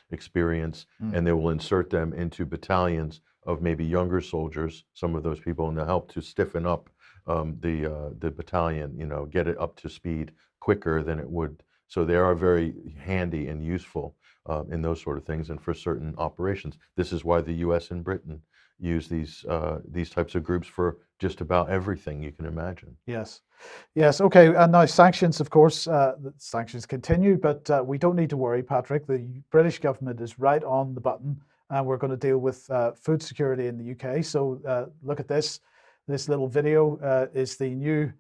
experience, and they will insert them into battalions of maybe younger soldiers, some of those people, and they'll help to stiffen up the battalion, get it up to speed quicker than it would. So they are very handy and useful in those sort of things and for certain operations. This is why the U.S. and Britain use these types of groups for just about everything you can imagine. Yes. Okay. And now sanctions, of course, sanctions continue, but we don't need to worry, Patrick. The British government is right on the button, and we're going to deal with food security in the UK. So look at this. This little video is the new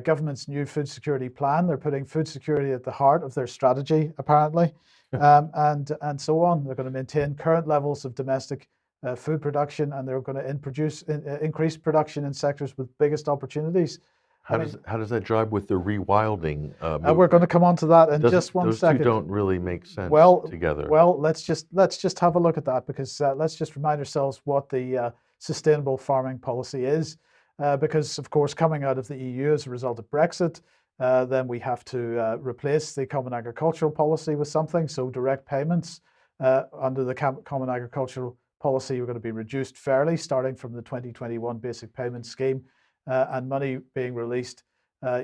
government's new food security plan. They're putting food security at the heart of their strategy, apparently, and so on. They're going to maintain current levels of domestic food production, and they're going to increase production in sectors with biggest opportunities. How does that jibe with the rewilding movement? We're going to come on to that in just one those second. Those two don't really make sense together. Well, let's just have a look at that, because let's just remind ourselves what the sustainable farming policy is, because of course, coming out of the EU as a result of Brexit, then we have to replace the common agricultural policy with something. So direct payments under the common agricultural policy are going to be reduced fairly, starting from the 2021 basic payment scheme, and money being released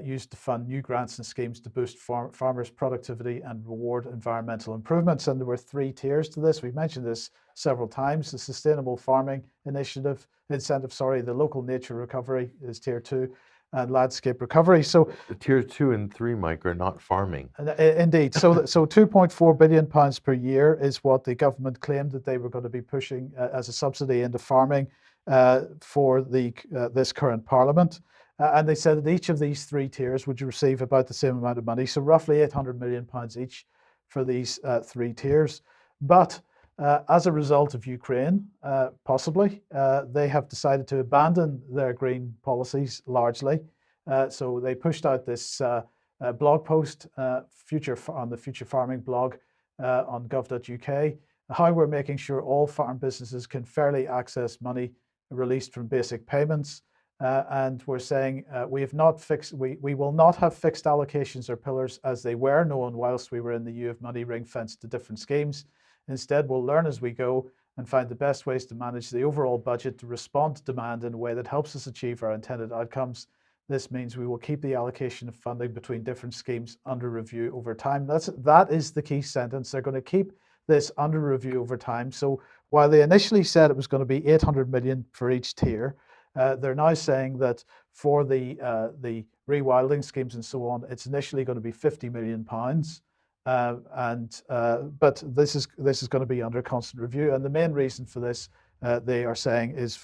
used to fund new grants and schemes to boost farmers' productivity and reward environmental improvements. And there were 3 tiers to this. We've mentioned this several times. The Sustainable Farming Incentive, the Local Nature Recovery is tier 2, and Landscape Recovery. So tier 2 and 3, Mike, are not farming. Indeed. So £2.4 billion per year is what the government claimed that they were going to be pushing as a subsidy into farming for this current Parliament. And they said that each of these 3 tiers would receive about the same amount of money, so roughly £800 million each for these 3 tiers. But as a result of Ukraine, possibly, they have decided to abandon their green policies largely. So they pushed out this blog post on the Future Farming blog on gov.uk, how we're making sure all farm businesses can fairly access money released from basic payments. And we're saying we will not have fixed allocations or pillars as they were known whilst we were in the EU of money ring fenced to different schemes. Instead, we'll learn as we go and find the best ways to manage the overall budget to respond to demand in a way that helps us achieve our intended outcomes. This means we will keep the allocation of funding between different schemes under review over time. That is the key sentence. They're going to keep this under review over time. So while they initially said it was going to be 800 million for each tier, they're now saying that for the rewilding schemes and so on, it's initially going to be £50 million. But this is going to be under constant review. And the main reason for this, they are saying, is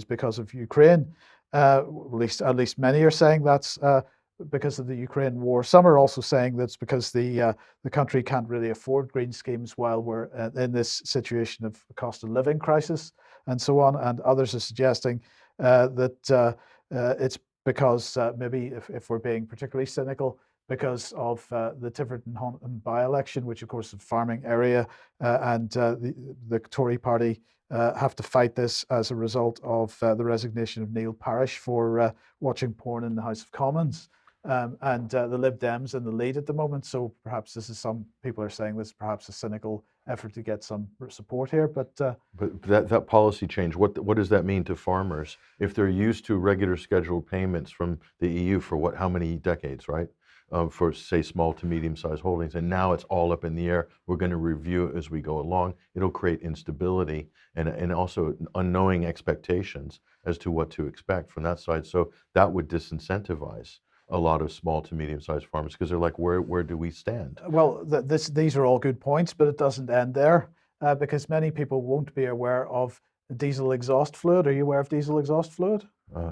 because of Ukraine. At least many are saying that's because of the Ukraine war. Some are also saying that's because the country can't really afford green schemes while we're in this situation of cost of living crisis and so on. And others are suggesting that it's because maybe, if we're being particularly cynical, because of the Tiverton by-election, which of course is a farming area, and the Tory party have to fight this as a result of the resignation of Neil Parish for watching porn in the House of Commons. And the Lib Dems in the lead at the moment. So perhaps some people are saying this is perhaps a cynical effort to get some support here. But that policy change, what does that mean to farmers if they're used to regular scheduled payments from the EU for how many decades, right? For say small to medium-sized holdings, and now it's all up in the air. We're going to review it as we go along. It'll create instability and also unknowing expectations as to what to expect from that side. So that would disincentivize a lot of small to medium-sized farmers, because they're like, where do we stand? Well, these are all good points, but it doesn't end there, because many people won't be aware of diesel exhaust fluid. Are you aware of diesel exhaust fluid?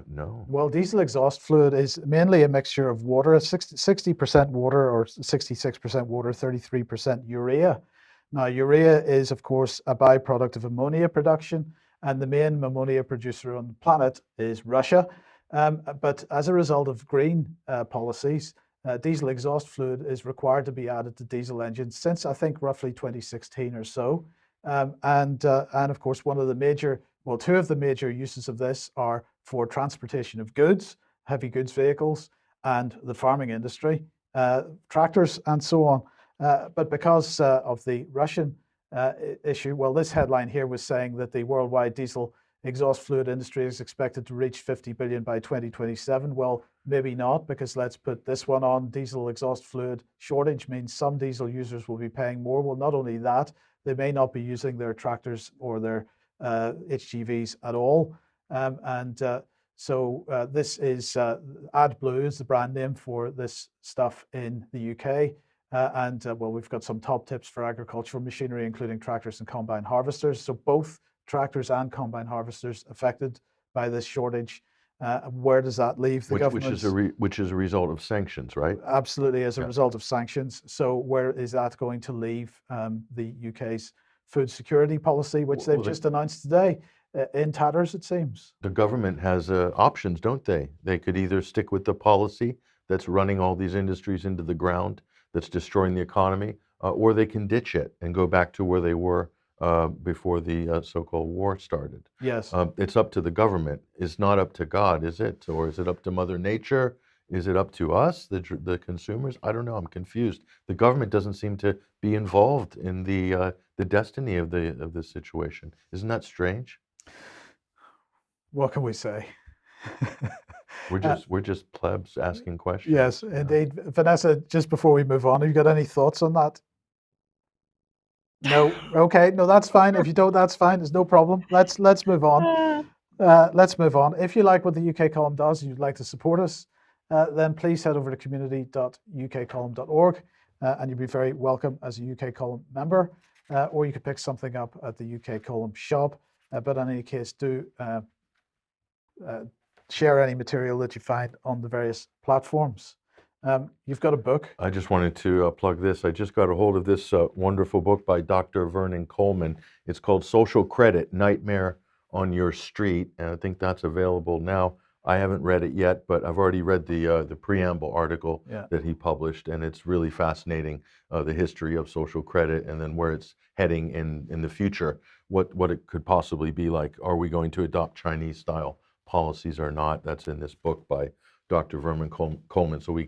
No. Well, diesel exhaust fluid is mainly a mixture of water, 60% water or 66% water, 33% urea. Now, urea is, of course, a byproduct of ammonia production, and the main ammonia producer on the planet is Russia. But as a result of green policies, diesel exhaust fluid is required to be added to diesel engines since, I think, roughly 2016 or so. And of course, two of the major uses of this are for transportation of goods, heavy goods vehicles, and the farming industry, tractors, and so on. But because of the Russian issue, well, this headline here was saying that the worldwide diesel exhaust fluid industry is expected to reach 50 billion by 2027. Well, maybe not, because let's put this one on. Diesel exhaust fluid shortage means some diesel users will be paying more. Well, not only that, they may not be using their tractors or their HGVs at all. So this is AdBlue is the brand name for this stuff in the UK. Well, we've got some top tips for agricultural machinery, including tractors and combine harvesters. So both tractors and combine harvesters affected by this shortage. Where does that leave the government? Which is a result of sanctions, right? Absolutely, as a Yeah. result of sanctions. So where is that going to leave the UK's food security policy, which they've just announced today, in tatters, it seems? The government has options, don't they? They could either stick with the policy that's running all these industries into the ground, that's destroying the economy, or they can ditch it and go back to where they were before the so-called war started. Yes. It's up to the government. It's not up to God, is it? Or is it up to Mother Nature? Is it up to us, the consumers? I don't know. I'm confused. The government doesn't seem to be involved in the destiny of this situation. Isn't that strange? What can we say? We're just plebs asking questions. Yes, indeed. Vanessa, just before we move on, have you got any thoughts on that? No. Okay. No, that's fine. If you don't, that's fine. There's no problem. Let's move on. Let's move on. If you like what the UK column does and you'd like to support us, then please head over to community.ukcolumn.org and you'll be very welcome as a UK column member, or you could pick something up at the UK column shop. But in any case, do share any material that you find on the various platforms. You've got a book. I just wanted to plug this. I just got a hold of this wonderful book by Dr. Vernon Coleman. It's called Social Credit, Nightmare on Your Street, and I think that's available now. I haven't read it yet, but I've already read the preamble article that he published, and it's really fascinating, the history of social credit and then where it's heading in the future, what it could possibly be like. Are we going to adopt Chinese-style policies or not? That's in this book by Dr. Vernon Coleman. So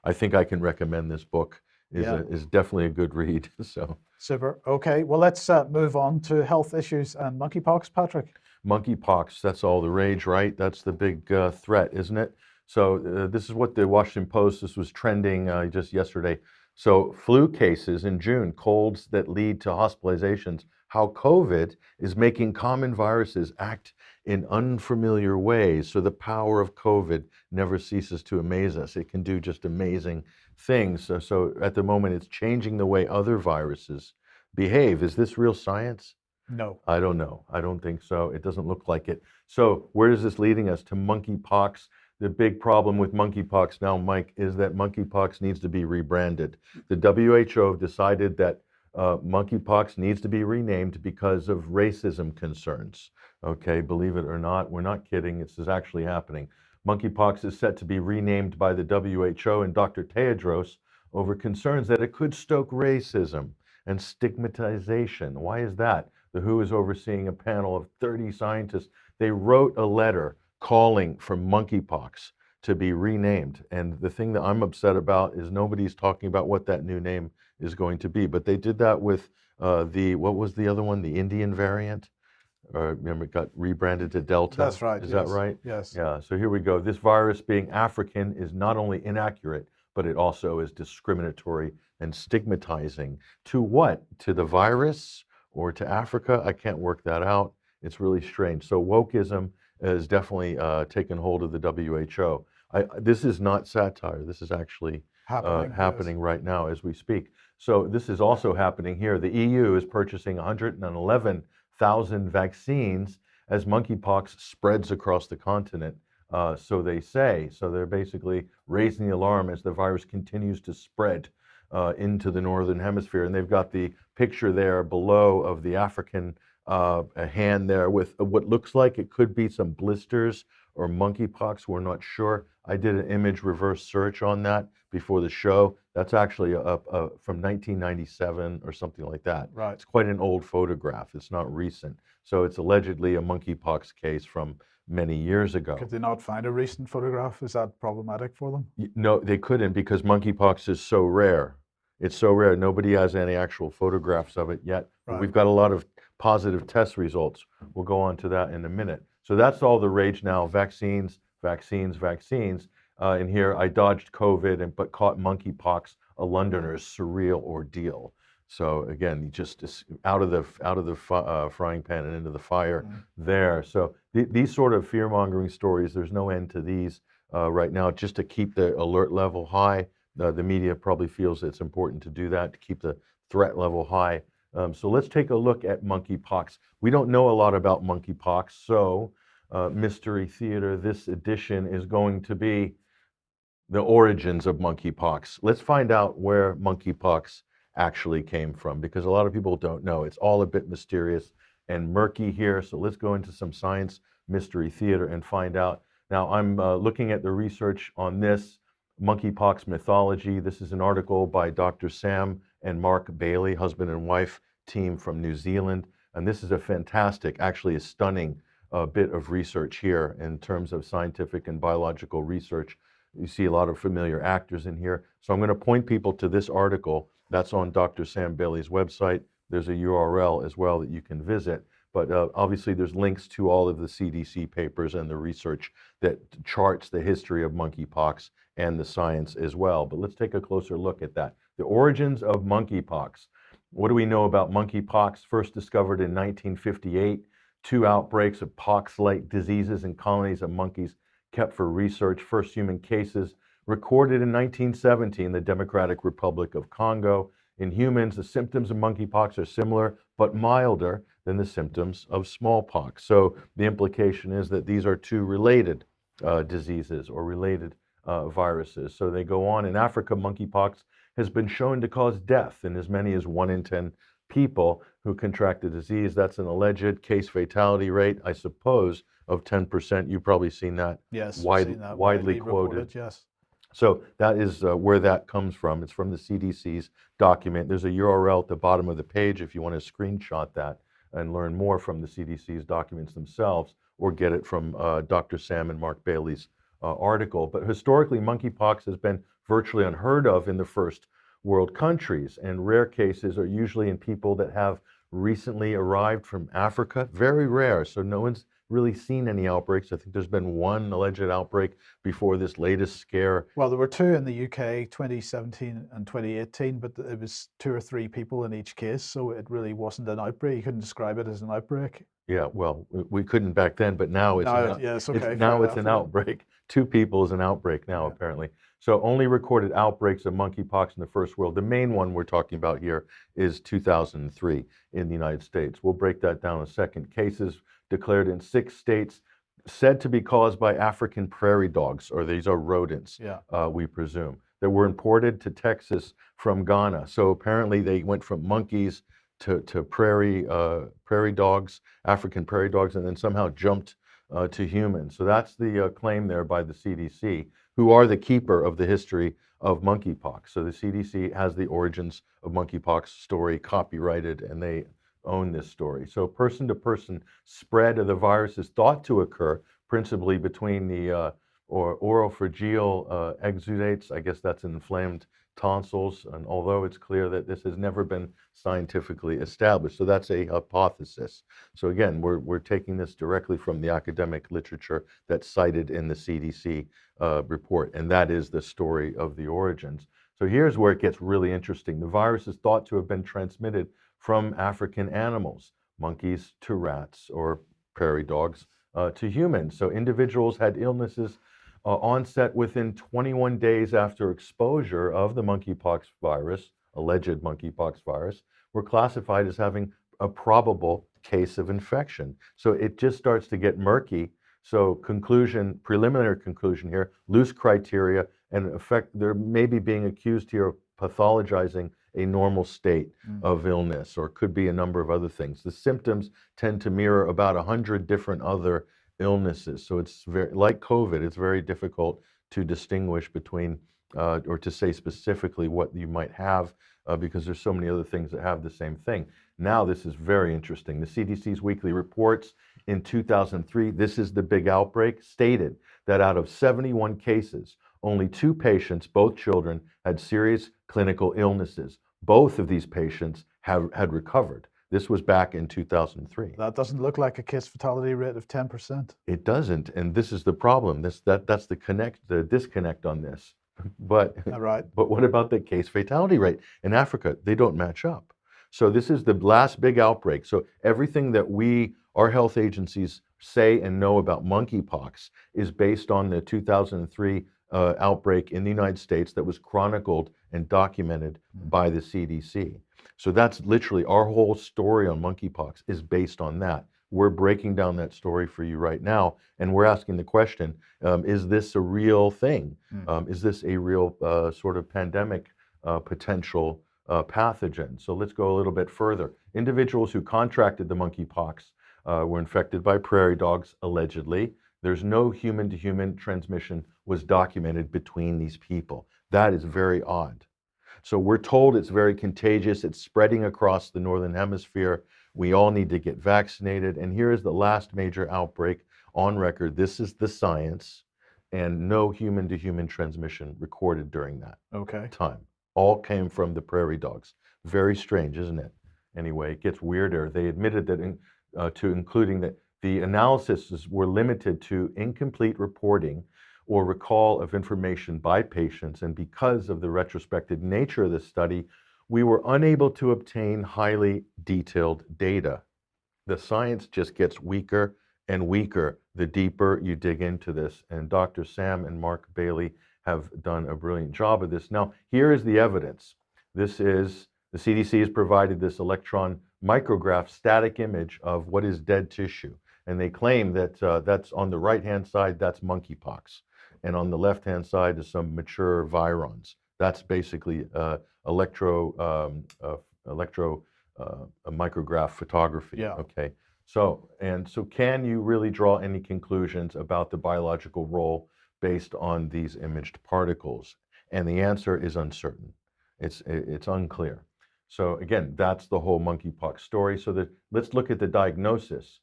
I think I can recommend this book. Is definitely a good read. So super. Okay, well, let's move on to health issues and monkeypox, Patrick. Monkeypox, that's all the rage, right? That's the big threat, isn't it? So this is what the Washington Post, this was trending just yesterday. So flu cases in June, colds that lead to hospitalizations, how COVID is making common viruses act in unfamiliar ways. So the power of COVID never ceases to amaze us. It can do just amazing things. So at the moment, it's changing the way other viruses behave. Is this real science? No. I don't know. I don't think so. It doesn't look like it. So where is this leading us? To monkeypox. The big problem with monkeypox now, Mike, is that monkeypox needs to be rebranded. The WHO decided that monkeypox needs to be renamed because of racism concerns. Okay, believe it or not, we're not kidding. This is actually happening. Monkeypox is set to be renamed by the WHO and Dr. Tedros over concerns that it could stoke racism and stigmatization. Why is that? The WHO is overseeing a panel of 30 scientists. They wrote a letter calling for monkeypox to be renamed. And the thing that I'm upset about is nobody's talking about what that new name is going to be. But they did that with what was the other one? The Indian variant? Remember, it got rebranded to Delta. That's right. Is that right? Yes. Yeah, so here we go. This virus being African is not only inaccurate, but it also is discriminatory and stigmatizing. To what? To the virus or to Africa? I can't work that out. It's really strange. So wokeism has definitely taken hold of the WHO. This is not satire. This is actually happening right now as we speak. So this is also happening here. The EU is purchasing 111,000 vaccines as monkeypox spreads across the continent. So they say. So they're basically raising the alarm as the virus continues to spread into the northern hemisphere. And they've got the picture there below of the African a hand there with what looks like it could be some blisters or monkeypox. We're not sure. I did an image reverse search on that before the show. That's actually from 1997 or something like that. Right. It's quite an old photograph. It's not recent. So it's allegedly a monkeypox case from many years ago. Could they not find a recent photograph? Is that problematic for them? No, they couldn't because monkeypox is so rare. It's so rare. Nobody has any actual photographs of it yet. But we've got a lot of positive test results. We'll go on to that in a minute. So that's all the rage now. Vaccines, vaccines, vaccines. And here I dodged COVID but caught monkeypox, a Londoner's surreal ordeal. So again, just out of the frying pan and into the fire there. So these sort of fear-mongering stories, there's no end to these right now, just to keep the alert level high. The media probably feels it's important to do that, to keep the threat level high. So let's take a look at monkeypox. We don't know a lot about monkeypox, so Mystery Theater. This edition is going to be the origins of monkeypox. Let's find out where monkeypox actually came from, because a lot of people don't know. It's all a bit mysterious and murky here. So let's go into some science mystery theater and find out. Now, I'm looking at the research on this monkeypox mythology. This is an article by Dr. Sam and Mark Beeley, husband and wife team from New Zealand. And this is a fantastic, actually a stunning bit of research here in terms of scientific and biological research. You see a lot of familiar actors in here. So I'm going to point people to this article. That's on Dr. Sam Bailey's website. There's a URL as well that you can visit. But obviously there's links to all of the CDC papers and the research that charts the history of monkeypox and the science as well. But let's take a closer look at that. The origins of monkeypox. What do we know about monkeypox? First discovered in 1958, 2 outbreaks of pox-like diseases in colonies of monkeys kept for research. First human cases recorded in 1970 in the Democratic Republic of Congo. In humans, the symptoms of monkeypox are similar but milder than the symptoms of smallpox. So the implication is that these are 2 related diseases or related viruses. So they go on. In Africa, monkeypox has been shown to cause death in as many as 1 in 10 people who contract the disease. That's an alleged case fatality rate, I suppose, of 10%. You've probably seen that, Yes, widely widely quoted. reported, yes. So that is where that comes from. It's from the CDC's document. There's a URL at the bottom of the page if you want to screenshot that and learn more from the CDC's documents themselves, or get it from Dr. Sam and Mark Bailey's article. But historically, monkeypox has been virtually unheard of in the first world countries, and rare cases are usually in people that have recently arrived from Africa. Very rare, so no one's really seen any outbreaks. I think there's been 1 alleged outbreak before this latest scare. Well, there were 2 in the UK, 2017 and 2018, but it was 2 or 3 people in each case, so it really wasn't an outbreak. You couldn't describe it as an outbreak. Yeah, well, we couldn't back then, but now it's yes, okay, now fair it's an enough. outbreak. 2 people is an outbreak now, apparently. So only recorded outbreaks of monkeypox in the first world. The main one we're talking about here is 2003 in the United States. We'll break that down in a second. Cases declared in 6 states, said to be caused by African prairie dogs, or these are rodents, we presume, that were imported to Texas from Ghana. So apparently they went from monkeys to prairie dogs, African prairie dogs, and then somehow jumped to humans. So that's the claim there by the CDC, who are the keeper of the history of monkeypox. So the CDC has the origins of monkeypox story copyrighted, and they own this story. So person-to-person spread of the virus is thought to occur principally between the oropharyngeal exudates. I guess that's inflamed tonsils, and although it's clear that this has never been scientifically established. So that's a hypothesis. So again, we're taking this directly from the academic literature that's cited in the CDC report, and that is the story of the origins. So here's where it gets really interesting. The virus is thought to have been transmitted from African animals, monkeys to rats, or prairie dogs to humans. So individuals had illnesses onset within 21 days after exposure of the monkeypox virus, alleged monkeypox virus, were classified as having a probable case of infection. So it just starts to get murky. So preliminary conclusion here, loose criteria, and they're maybe being accused here of pathologizing a normal state of illness, or could be a number of other things. The symptoms tend to mirror about 100 different other illnesses. So it's very, like COVID, it's very difficult to distinguish between or to say specifically what you might have because there's so many other things that have the same thing. Now this is very interesting. The CDC's weekly reports in 2003, this is the big outbreak, stated that out of 71 cases, only 2 patients, both children, had serious clinical illnesses. Both of these patients had recovered. This was back in 2003. That doesn't look like a case fatality rate of 10%. It doesn't, and this is the problem. That's the disconnect on this. But Right. But what about the case fatality rate in Africa? They don't match up. So this is the last big outbreak. So everything that our health agencies say and know about monkeypox is based on the 2003 outbreak in the United States that was chronicled and documented by the CDC. So that's literally our whole story on monkeypox is based on that. we're breaking down that story for you right now, and we're asking the question, is this a real thing? Is this a real sort of pandemic potential pathogen? So let's go a little bit further. Individuals who contracted the monkeypox were infected by prairie dogs, allegedly. There's no human-to-human transmission was documented between these people. That is very odd. So we're told it's very contagious. It's spreading across the northern hemisphere. We all need to get vaccinated. And here is the last major outbreak on record. This is the science, and no human-to-human transmission recorded during that time. All came from the prairie dogs. Very strange, isn't it? Anyway, it gets weirder. They admitted that to including that the analyses were limited to incomplete reporting or recall of information by patients, and because of the retrospective nature of this study, we were unable to obtain highly detailed data. The science just gets weaker and weaker the deeper you dig into this, and Dr. Sam and Mark Beeley have done a brilliant job of this. Now, here is the evidence. This is, the CDC has provided this electron micrograph static image of what is dead tissue, and they claim that that's on the right-hand side, that's monkeypox. And on the left-hand side is some mature virons. That's basically electro micrograph photography. Yeah. Okay. So can you really draw any conclusions about the biological role based on these imaged particles? And the answer is uncertain. It's unclear. So again, that's the whole monkeypox story. So let's look at the diagnosis.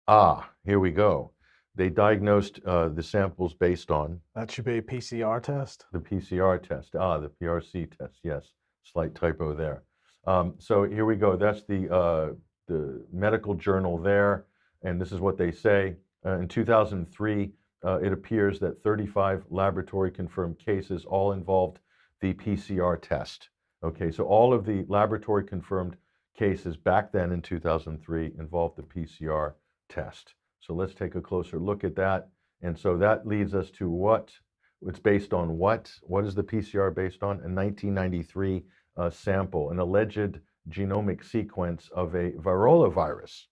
Here we go. They diagnosed the samples based on... That should be a PCR test? The PCR test. The PRC test, yes. Slight typo there. So here we go. That's the medical journal there, and this is what they say. In 2003, it appears that 35 laboratory-confirmed cases all involved the PCR test. Okay, so all of the laboratory-confirmed cases back then in 2003 involved the PCR test. So let's take a closer look at that. And so that leads us to what? It's based on what? What is the PCR based on? A 1993 sample, an alleged genomic sequence of a Varroa virus.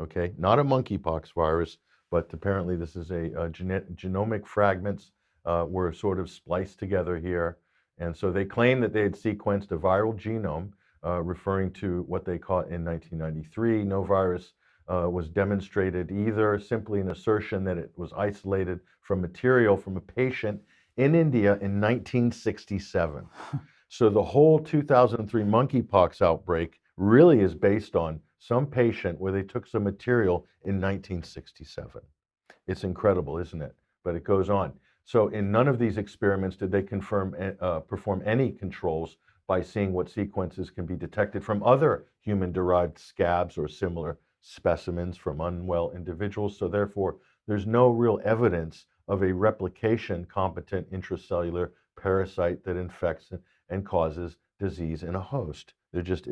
Okay, not a monkeypox virus, but apparently this is a genomic fragments were sort of spliced together here. And so they claim that they had sequenced a viral genome, referring to what they caught in 1993. No virus was demonstrated either, simply an assertion that it was isolated from material from a patient in India in 1967. So the whole 2003 monkeypox outbreak really is based on some patient where they took some material in 1967. It's incredible, isn't it? But it goes on. So in none of these experiments did they perform any controls by seeing what sequences can be detected from other human-derived scabs or similar specimens from unwell individuals. So therefore, there's no real evidence of a replication-competent intracellular parasite that infects and causes disease in a host. It just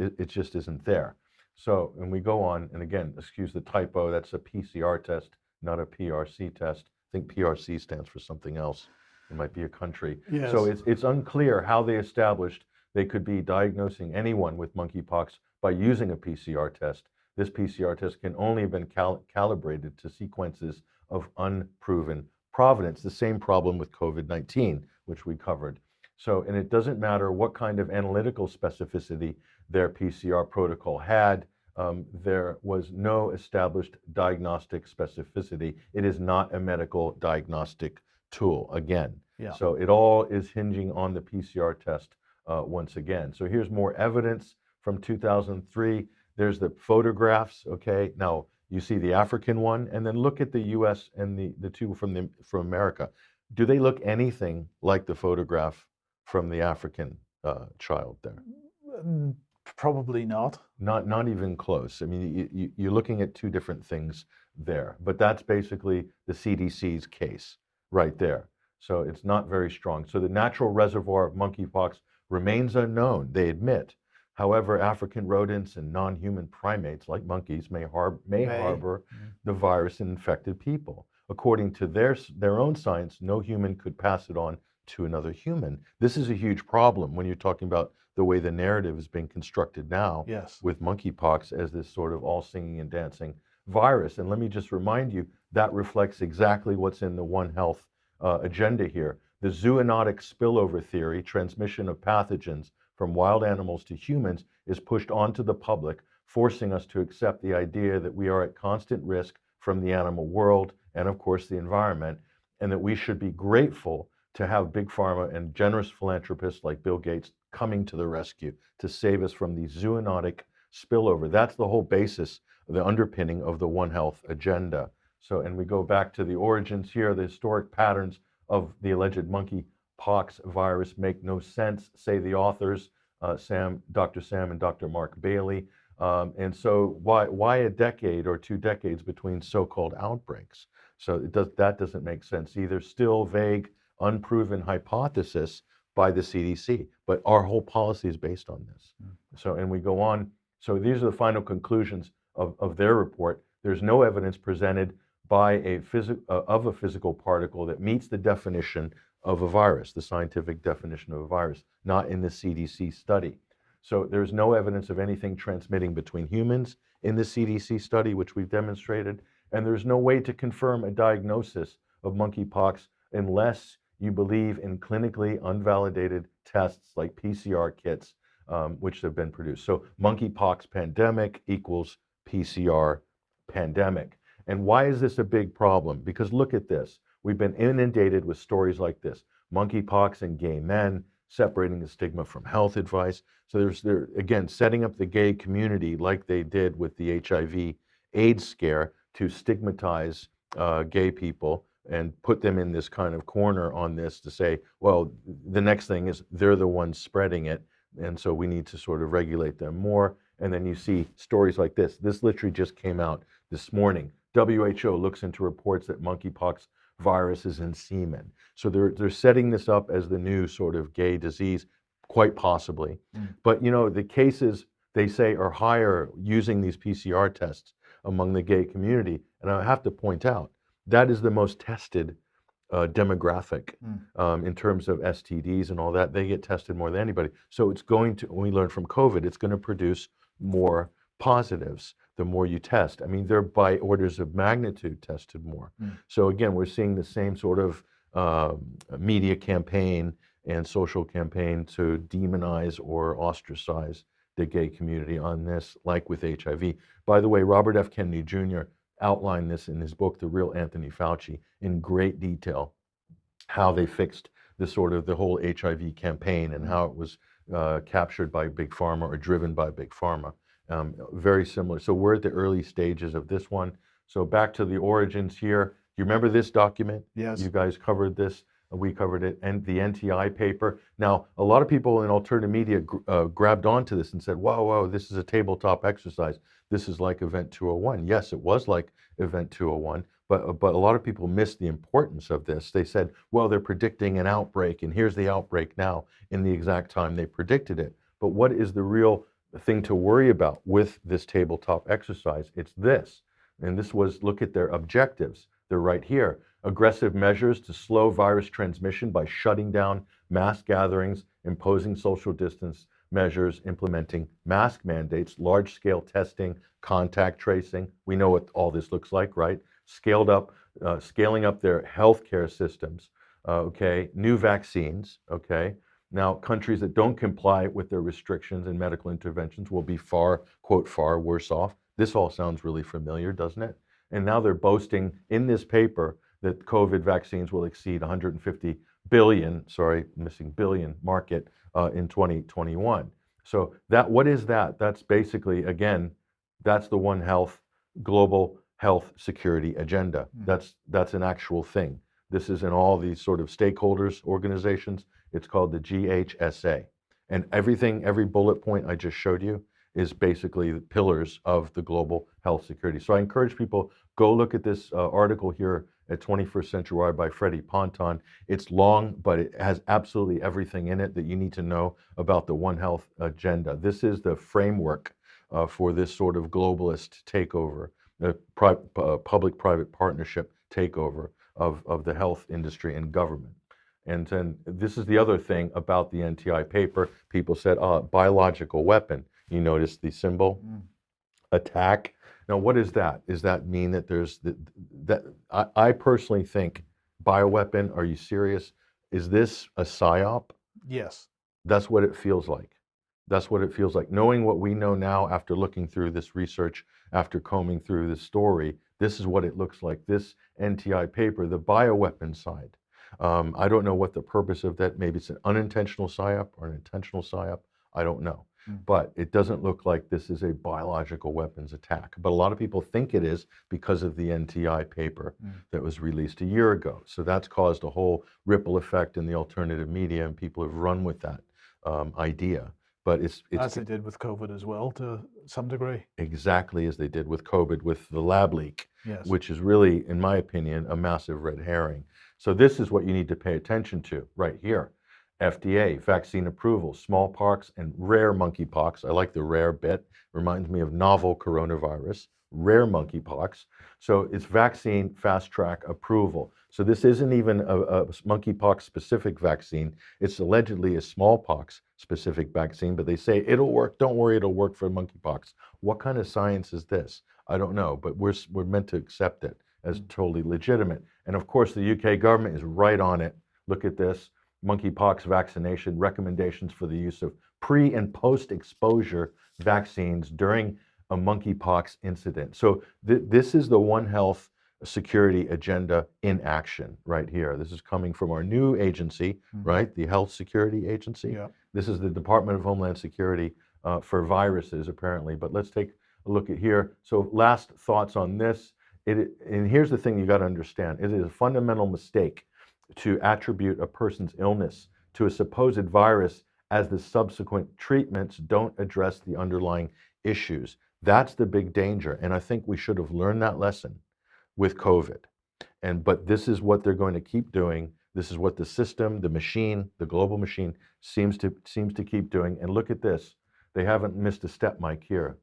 isn't there. So, and we go on, and again, excuse the typo, that's a PCR test, not a PRC test. I think PRC stands for something else. It might be a country. Yes. So it's unclear how they established they could be diagnosing anyone with monkeypox by using a PCR test. This PCR test can only have been calibrated to sequences of unproven provenance, the same problem with COVID-19, which we covered. So, and it doesn't matter what kind of analytical specificity their PCR protocol had, there was no established diagnostic specificity. It is not a medical diagnostic tool, again. Yeah. So it all is hinging on the PCR test once again. So here's more evidence from 2003. There's the photographs, okay? Now, you see the African one, and then look at the US and the two from America. Do they look anything like the photograph from the African child there? Probably not. Not even close. I mean, you're looking at two different things there, but that's basically the CDC's case right there. So it's not very strong. So the natural reservoir of monkeypox remains unknown, they admit. However, African rodents and non-human primates like monkeys may harbor the virus in infected people. According to their own science, no human could pass it on to another human. This is a huge problem when you're talking about the way the narrative is being constructed now. Yes. With monkeypox as this sort of all singing and dancing virus. And let me just remind you, that reflects exactly what's in the One Health agenda here. The zoonotic spillover theory, transmission of pathogens from wild animals to humans, is pushed onto the public, forcing us to accept the idea that we are at constant risk from the animal world and, of course, the environment, and that we should be grateful to have big pharma and generous philanthropists like Bill Gates coming to the rescue to save us from the zoonotic spillover. That's the whole basis, the underpinning of the One Health agenda. So, and we go back to the origins here, the historic patterns of the alleged monkeypox virus make no sense, say the authors, Dr. Sam and Dr. Mark Beeley. And so why a decade or 2 decades between so-called outbreaks? So that doesn't make sense either. Still vague, unproven hypothesis by the CDC, but our whole policy is based on this. So, and we go on. So these are the final conclusions of their report. There's no evidence presented by a physical particle that meets the definition of a virus, the scientific definition of a virus, not in the CDC study. So there's no evidence of anything transmitting between humans in the CDC study, which we've demonstrated, and there's no way to confirm a diagnosis of monkeypox unless you believe in clinically unvalidated tests like PCR kits, which have been produced. So monkeypox pandemic equals PCR pandemic. And why is this a big problem? Because look at this. We've been inundated with stories like this. Monkeypox in gay men, separating the stigma from health advice. So they're again, setting up the gay community like they did with the HIV/AIDS scare to stigmatize gay people and put them in this kind of corner on this to say, well, the next thing is they're the ones spreading it, and so we need to sort of regulate them more. And then you see stories like this. This literally just came out this morning. WHO looks into reports that monkeypox virus is in semen. So they're setting this up as the new sort of gay disease, quite possibly. But you know, the cases they say are higher using these PCR tests among the gay community. And I have to point out, that is the most tested demographic in terms of STDs and all that. They get tested more than anybody. So it's going to, we learned from COVID, it's going to produce more positives the more you test. I mean, they're by orders of magnitude tested more. So again, we're seeing the same sort of media campaign and social campaign to demonize or ostracize the gay community on this, like with HIV. By the way, Robert F. Kennedy Jr. outlined this in his book, The Real Anthony Fauci, in great detail, how they fixed the sort of the whole HIV campaign and how it was captured by Big Pharma or driven by Big Pharma. Very similar. So we're at the early stages of this one. So back to the origins here. You remember this document? Yes. You guys covered this. We covered it, and the NTI paper. Now, a lot of people in alternative media grabbed onto this and said, whoa, this is a tabletop exercise. This is like Event 201. Yes, it was like Event 201, but a lot of people missed the importance of this. They said, well, they're predicting an outbreak, and here's the outbreak now in the exact time they predicted it. But what is the real thing to worry about with this tabletop exercise? It's this. And this was, look at their objectives. They're right here. Aggressive measures to slow virus transmission by shutting down mass gatherings, imposing social distance measures, implementing mask mandates, large-scale testing, contact tracing. We know what all this looks like, right? Scaling up their healthcare systems, okay? New vaccines, okay? Now, countries that don't comply with their restrictions and medical interventions will be far, quote, far worse off. This all sounds really familiar, doesn't it? And now they're boasting in this paper that COVID vaccines will exceed 150 billion, billion market in 2021. So what is that? That's basically, again, that's the One Health global health security agenda. That's an actual thing. This is in all these sort of stakeholders organizations. It's called the GHSA. And every bullet point I just showed you is basically the pillars of the global health security. So I encourage people, go look at this article here at 21st Century Wire by Freddie Ponton. It's long, but it has absolutely everything in it that you need to know about the One Health agenda. This is the framework for this sort of globalist takeover, the public-private partnership takeover of the health industry and government. And then this is the other thing about the NTI paper. People said, biological weapon. You notice the symbol, attack. Now, what is that? Does that mean that there's that? I personally think bioweapon. Are you serious? Is this a psyop? Yes. That's what it feels like. That's what it feels like. Knowing what we know now after looking through this research, after combing through this story, this is what it looks like. This NTI paper, the bioweapon side. I don't know what the purpose of that. Maybe it's an unintentional psyop or an intentional psyop. I don't know. But it doesn't look like this is a biological weapons attack. But a lot of people think it is because of the NTI paper that was released a year ago. So that's caused a whole ripple effect in the alternative media, and people have run with that idea. But it's as they did with COVID as well, to some degree. Exactly as they did with COVID, with the lab leak, Yes. which is really, in my opinion, a massive red herring. So this is what you need to pay attention to right here. FDA, vaccine approval, smallpox and rare monkeypox. I like the rare bit. Reminds me of novel coronavirus, rare monkeypox. So it's vaccine fast track approval. So this isn't even a monkeypox specific vaccine. It's allegedly a smallpox specific vaccine, but they say it'll work. Don't worry, it'll work for monkeypox. What kind of science is this? I don't know, but we're meant to accept it as totally legitimate. And of course, the UK government is right on it. Look at this. Monkeypox vaccination recommendations for the use of pre and post exposure vaccines during a monkeypox incident. So this is the One Health security agenda in action right here. This is coming from our new agency, right? The Health Security Agency. Yeah. This is the Department of Homeland Security for viruses, apparently. But let's take a look at here. So last thoughts on this. And here's the thing you got to understand. It is a fundamental mistake to attribute a person's illness to a supposed virus as the subsequent treatments don't address the underlying issues. That's the big danger. And I think we should have learned that lesson with COVID. But this is what they're going to keep doing. This is what the system, the machine, the global machine seems to keep doing. And look at this. They haven't missed a step, Mike, here.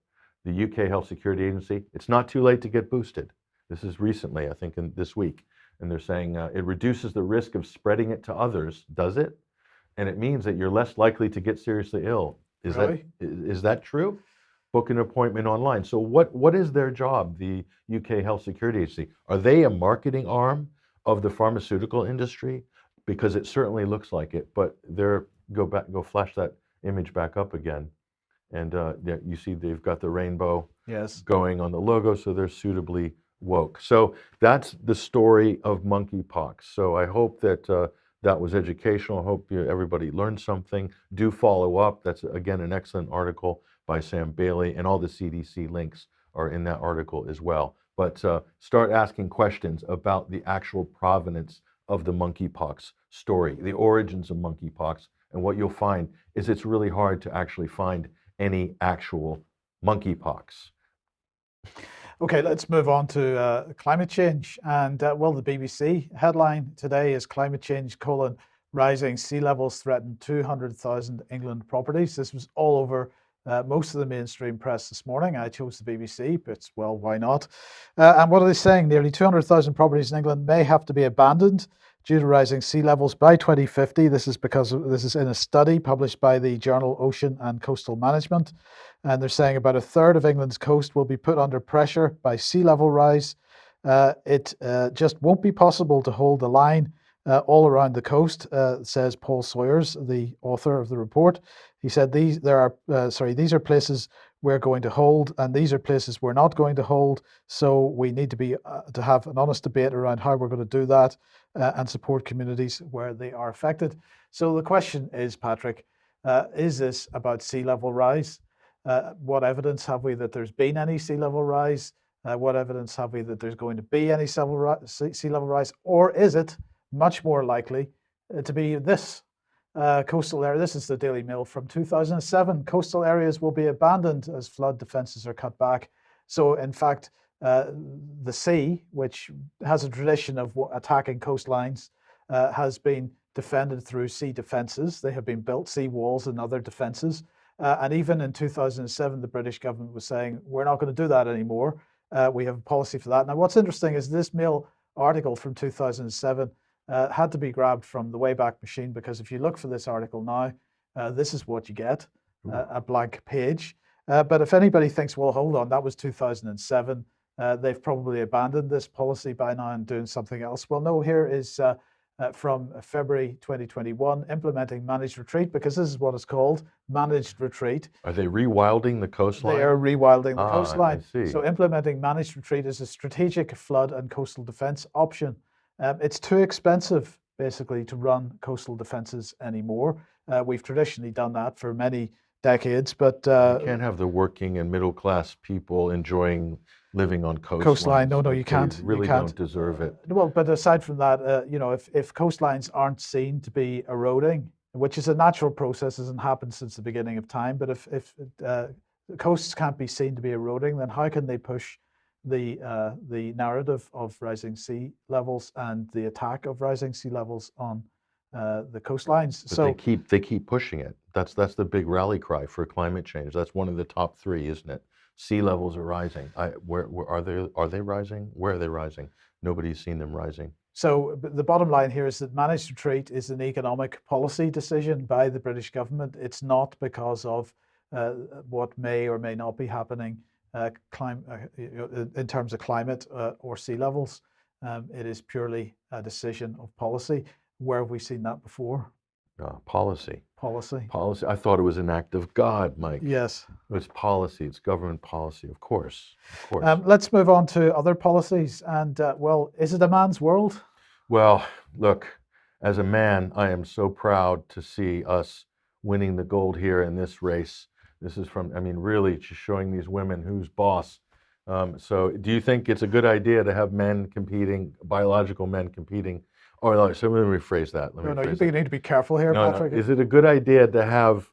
The UK Health Security Agency, it's not too late to get boosted. This is recently, I think, this week. And they're saying it reduces the risk of spreading it to others, does it? And it means that you're less likely to get seriously ill. Really? Is that true? Book an appointment online. So what is their job, the UK Health Security Agency? Are they a marketing arm of the pharmaceutical industry? Because it certainly looks like it. But go flash that image back up again. And you see they've got the rainbow going on the logo, so they're suitably woke. So that's the story of monkeypox. So I hope that that was educational. I hope everybody learned something. Do follow up. That's, again, an excellent article by Sam Beeley, and all the CDC links are in that article as well. But start asking questions about the actual provenance of the monkeypox story, the origins of monkeypox, and what you'll find is it's really hard to actually find any actual monkeypox. Okay, let's move on to climate change. And well, the BBC headline today is Climate Change, rising sea levels threaten 200,000 England properties. This was all over most of the mainstream press this morning. I chose the BBC, but well, why not? And what are they saying? Nearly 200,000 properties in England may have to be abandoned due to rising sea levels by 2050. This is in a study published by the journal Ocean and Coastal Management. And they're saying about a third of England's coast will be put under pressure by sea level rise. It just won't be possible to hold the line all around the coast, says Paul Sawyers, the author of the report. He said these are places we're going to hold, and these are places we're not going to hold. So we need to have an honest debate around how we're going to do that and support communities where they are affected. So the question is, Patrick, is this about sea level rise? What evidence have we that there's been any sea level rise? What evidence have we that there's going to be any sea level rise? Or is it much more likely to be this coastal area? This is the Daily Mail from 2007. Coastal areas will be abandoned as flood defences are cut back. So in fact, the sea, which has a tradition of attacking coastlines, has been defended through sea defences. They have been built sea walls and other defences. And even in 2007, the British government was saying, we're not going to do that anymore. We have a policy for that. Now, what's interesting is this Mail article from 2007 had to be grabbed from the Wayback Machine, because if you look for this article now, this is what you get, a blank page. But if anybody thinks, well, hold on, that was 2007, they've probably abandoned this policy by now and doing something else. Well, no, here is from February 2021, implementing managed retreat, because this is what it's called, managed retreat. Are they rewilding the coastline? They are rewilding the I coastline. see. So implementing managed retreat is a strategic flood and coastal defense option. It's too expensive, basically, to run coastal defenses anymore. We've traditionally done that for many decades, but You can't have the working and middle class people enjoying living on coastlines. No, you They can't. really you can't. don't deserve it. Well, but aside from that, you know, if coastlines aren't seen to be eroding, which is a natural process, hasn't happened since the beginning of time, but if coasts can't be seen to be eroding, then how can they push the narrative of rising sea levels and the attack of rising sea levels on the coastlines? But So they keep pushing it. That's the big rally cry for climate change. That's one of the top three, isn't it? Sea levels are rising. Where are they? Are they rising? Where are they rising? Nobody's seen them rising. So the bottom line here is that managed retreat is an economic policy decision by the British government. It's not because of what may or may not be happening in terms of climate or sea levels. It is purely a decision of policy. Where have we seen that before? Policy. Policy. Policy. I thought it was an act of God, Mike. Yes. It's policy. It's government policy, of course. Of course. Let's move on to other policies. And well, is it a man's world? Well, look, as a man, I am so proud to see us winning the gold here in this race. This is from, I mean, really just showing these women who's boss. So do you think it's a good idea to have men competing, biological men competing? Oh, no, so let me rephrase that. No, you need to be careful here, No, Patrick. Is it a good idea to have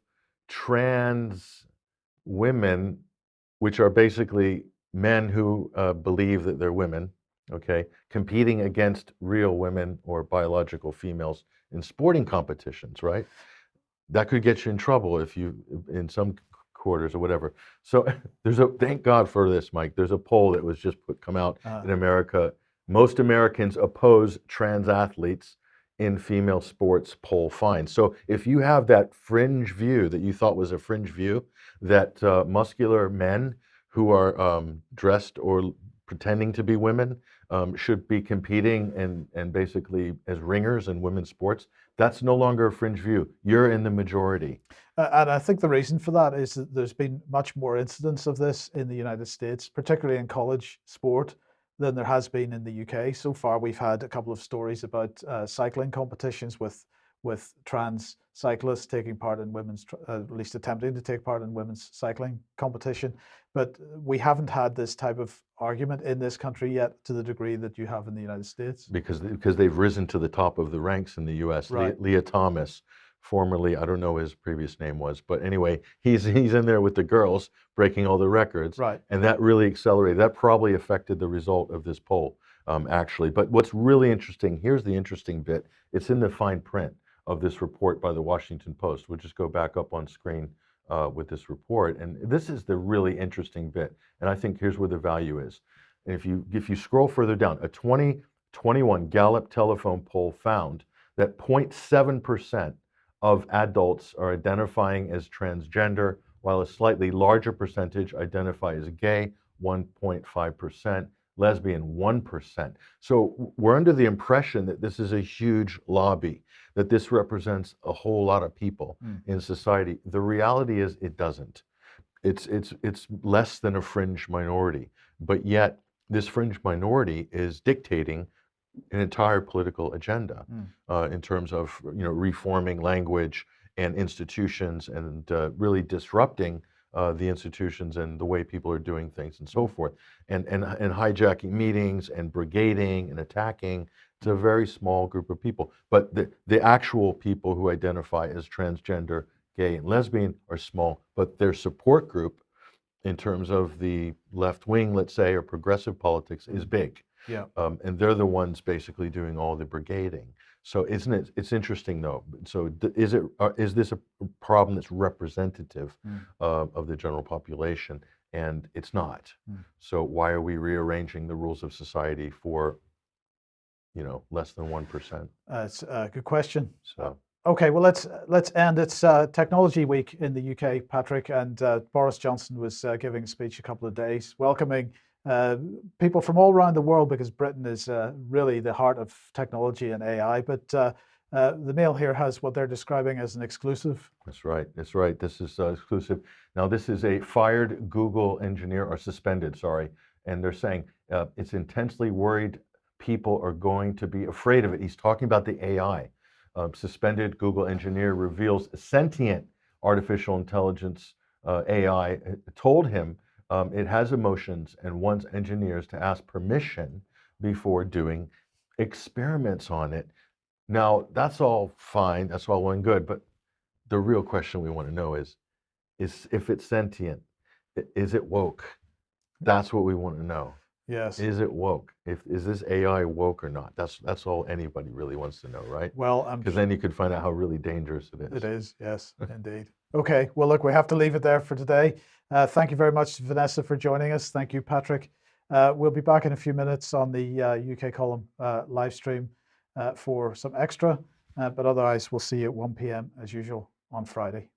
trans women, which are basically men who believe that they're women, okay, competing against real women or biological females in sporting competitions, right? That could get you in trouble if you, in some quarters or whatever. So thank God for this, Mike. There's a poll that was just come out in America. Most Americans oppose trans athletes in female sports, poll finds. So if you have that fringe view that you thought was a fringe view, that muscular men who are dressed or pretending to be women should be competing and basically as ringers in women's sports, that's no longer a fringe view. You're in the majority. And I think the reason for that is that there's been much more incidents of this in the United States, particularly in college sport, than there has been in the UK. So far, we've had a couple of stories about cycling competitions with trans cyclists taking part in women's, at least attempting to take part in women's cycling competition. But we haven't had this type of argument in this country yet to the degree that you have in the United States. Because they've risen to the top of the ranks in the US. Right. Leah Thomas, formerly, I don't know what his previous name was, but anyway, he's in there with the girls breaking all the records. Right. And that really accelerated. That probably affected the result of this poll, actually. But what's really interesting, here's the interesting bit. It's in the fine print of this report by the Washington Post. We'll just go back up on screen with this report. And this is the really interesting bit. And I think here's where the value is. And if you scroll further down, a 2021 Gallup telephone poll found that 0.7% of adults are identifying as transgender, while a slightly larger percentage identify as gay, 1.5%, lesbian, 1%. So we're under the impression that this is a huge lobby, that this represents a whole lot of people in society. The reality is it doesn't. It's less than a fringe minority, but yet this fringe minority is dictating an entire political agenda in terms of reforming language and institutions and really disrupting the institutions and the way people are doing things and so forth, and hijacking meetings and brigading and attacking. It's a very small group of people, but the actual people who identify as transgender, gay, and lesbian are small, but their support group in terms of the left wing, let's say, or progressive politics is big. Yeah. And they're the ones basically doing all the brigading. So it's interesting though. So is this a problem that's representative of the general population? And it's not. So why are we rearranging the rules of society for less than 1%? It's a good question. So Okay, well let's end. It's Technology Week in the UK, Patrick, and Boris Johnson was giving a speech a couple of days, welcoming people from all around the world because Britain is really the heart of technology and AI. But the Mail here has what they're describing as an exclusive. That's right. That's right. This is exclusive. Now, this is a fired Google engineer, or suspended, sorry, and they're saying it's intensely worried people are going to be afraid of it. He's talking about the AI. Suspended Google engineer reveals sentient artificial intelligence AI told him it has emotions and wants engineers to ask permission before doing experiments on it. Now, that's all fine, that's all well and good, but the real question we want to know is if it's sentient, is it woke? That's what we want to know. Yes. Is it woke? Is this AI woke or not? That's all anybody really wants to know, right? Well, because then you could find out how really dangerous it is. It is, yes, indeed. Okay, well, look, we have to leave it there for today. Thank you very much, Vanessa, for joining us. Thank you, Patrick. We'll be back in a few minutes on the UK column live stream for some extra, but otherwise we'll see you at 1 p.m. as usual on Friday.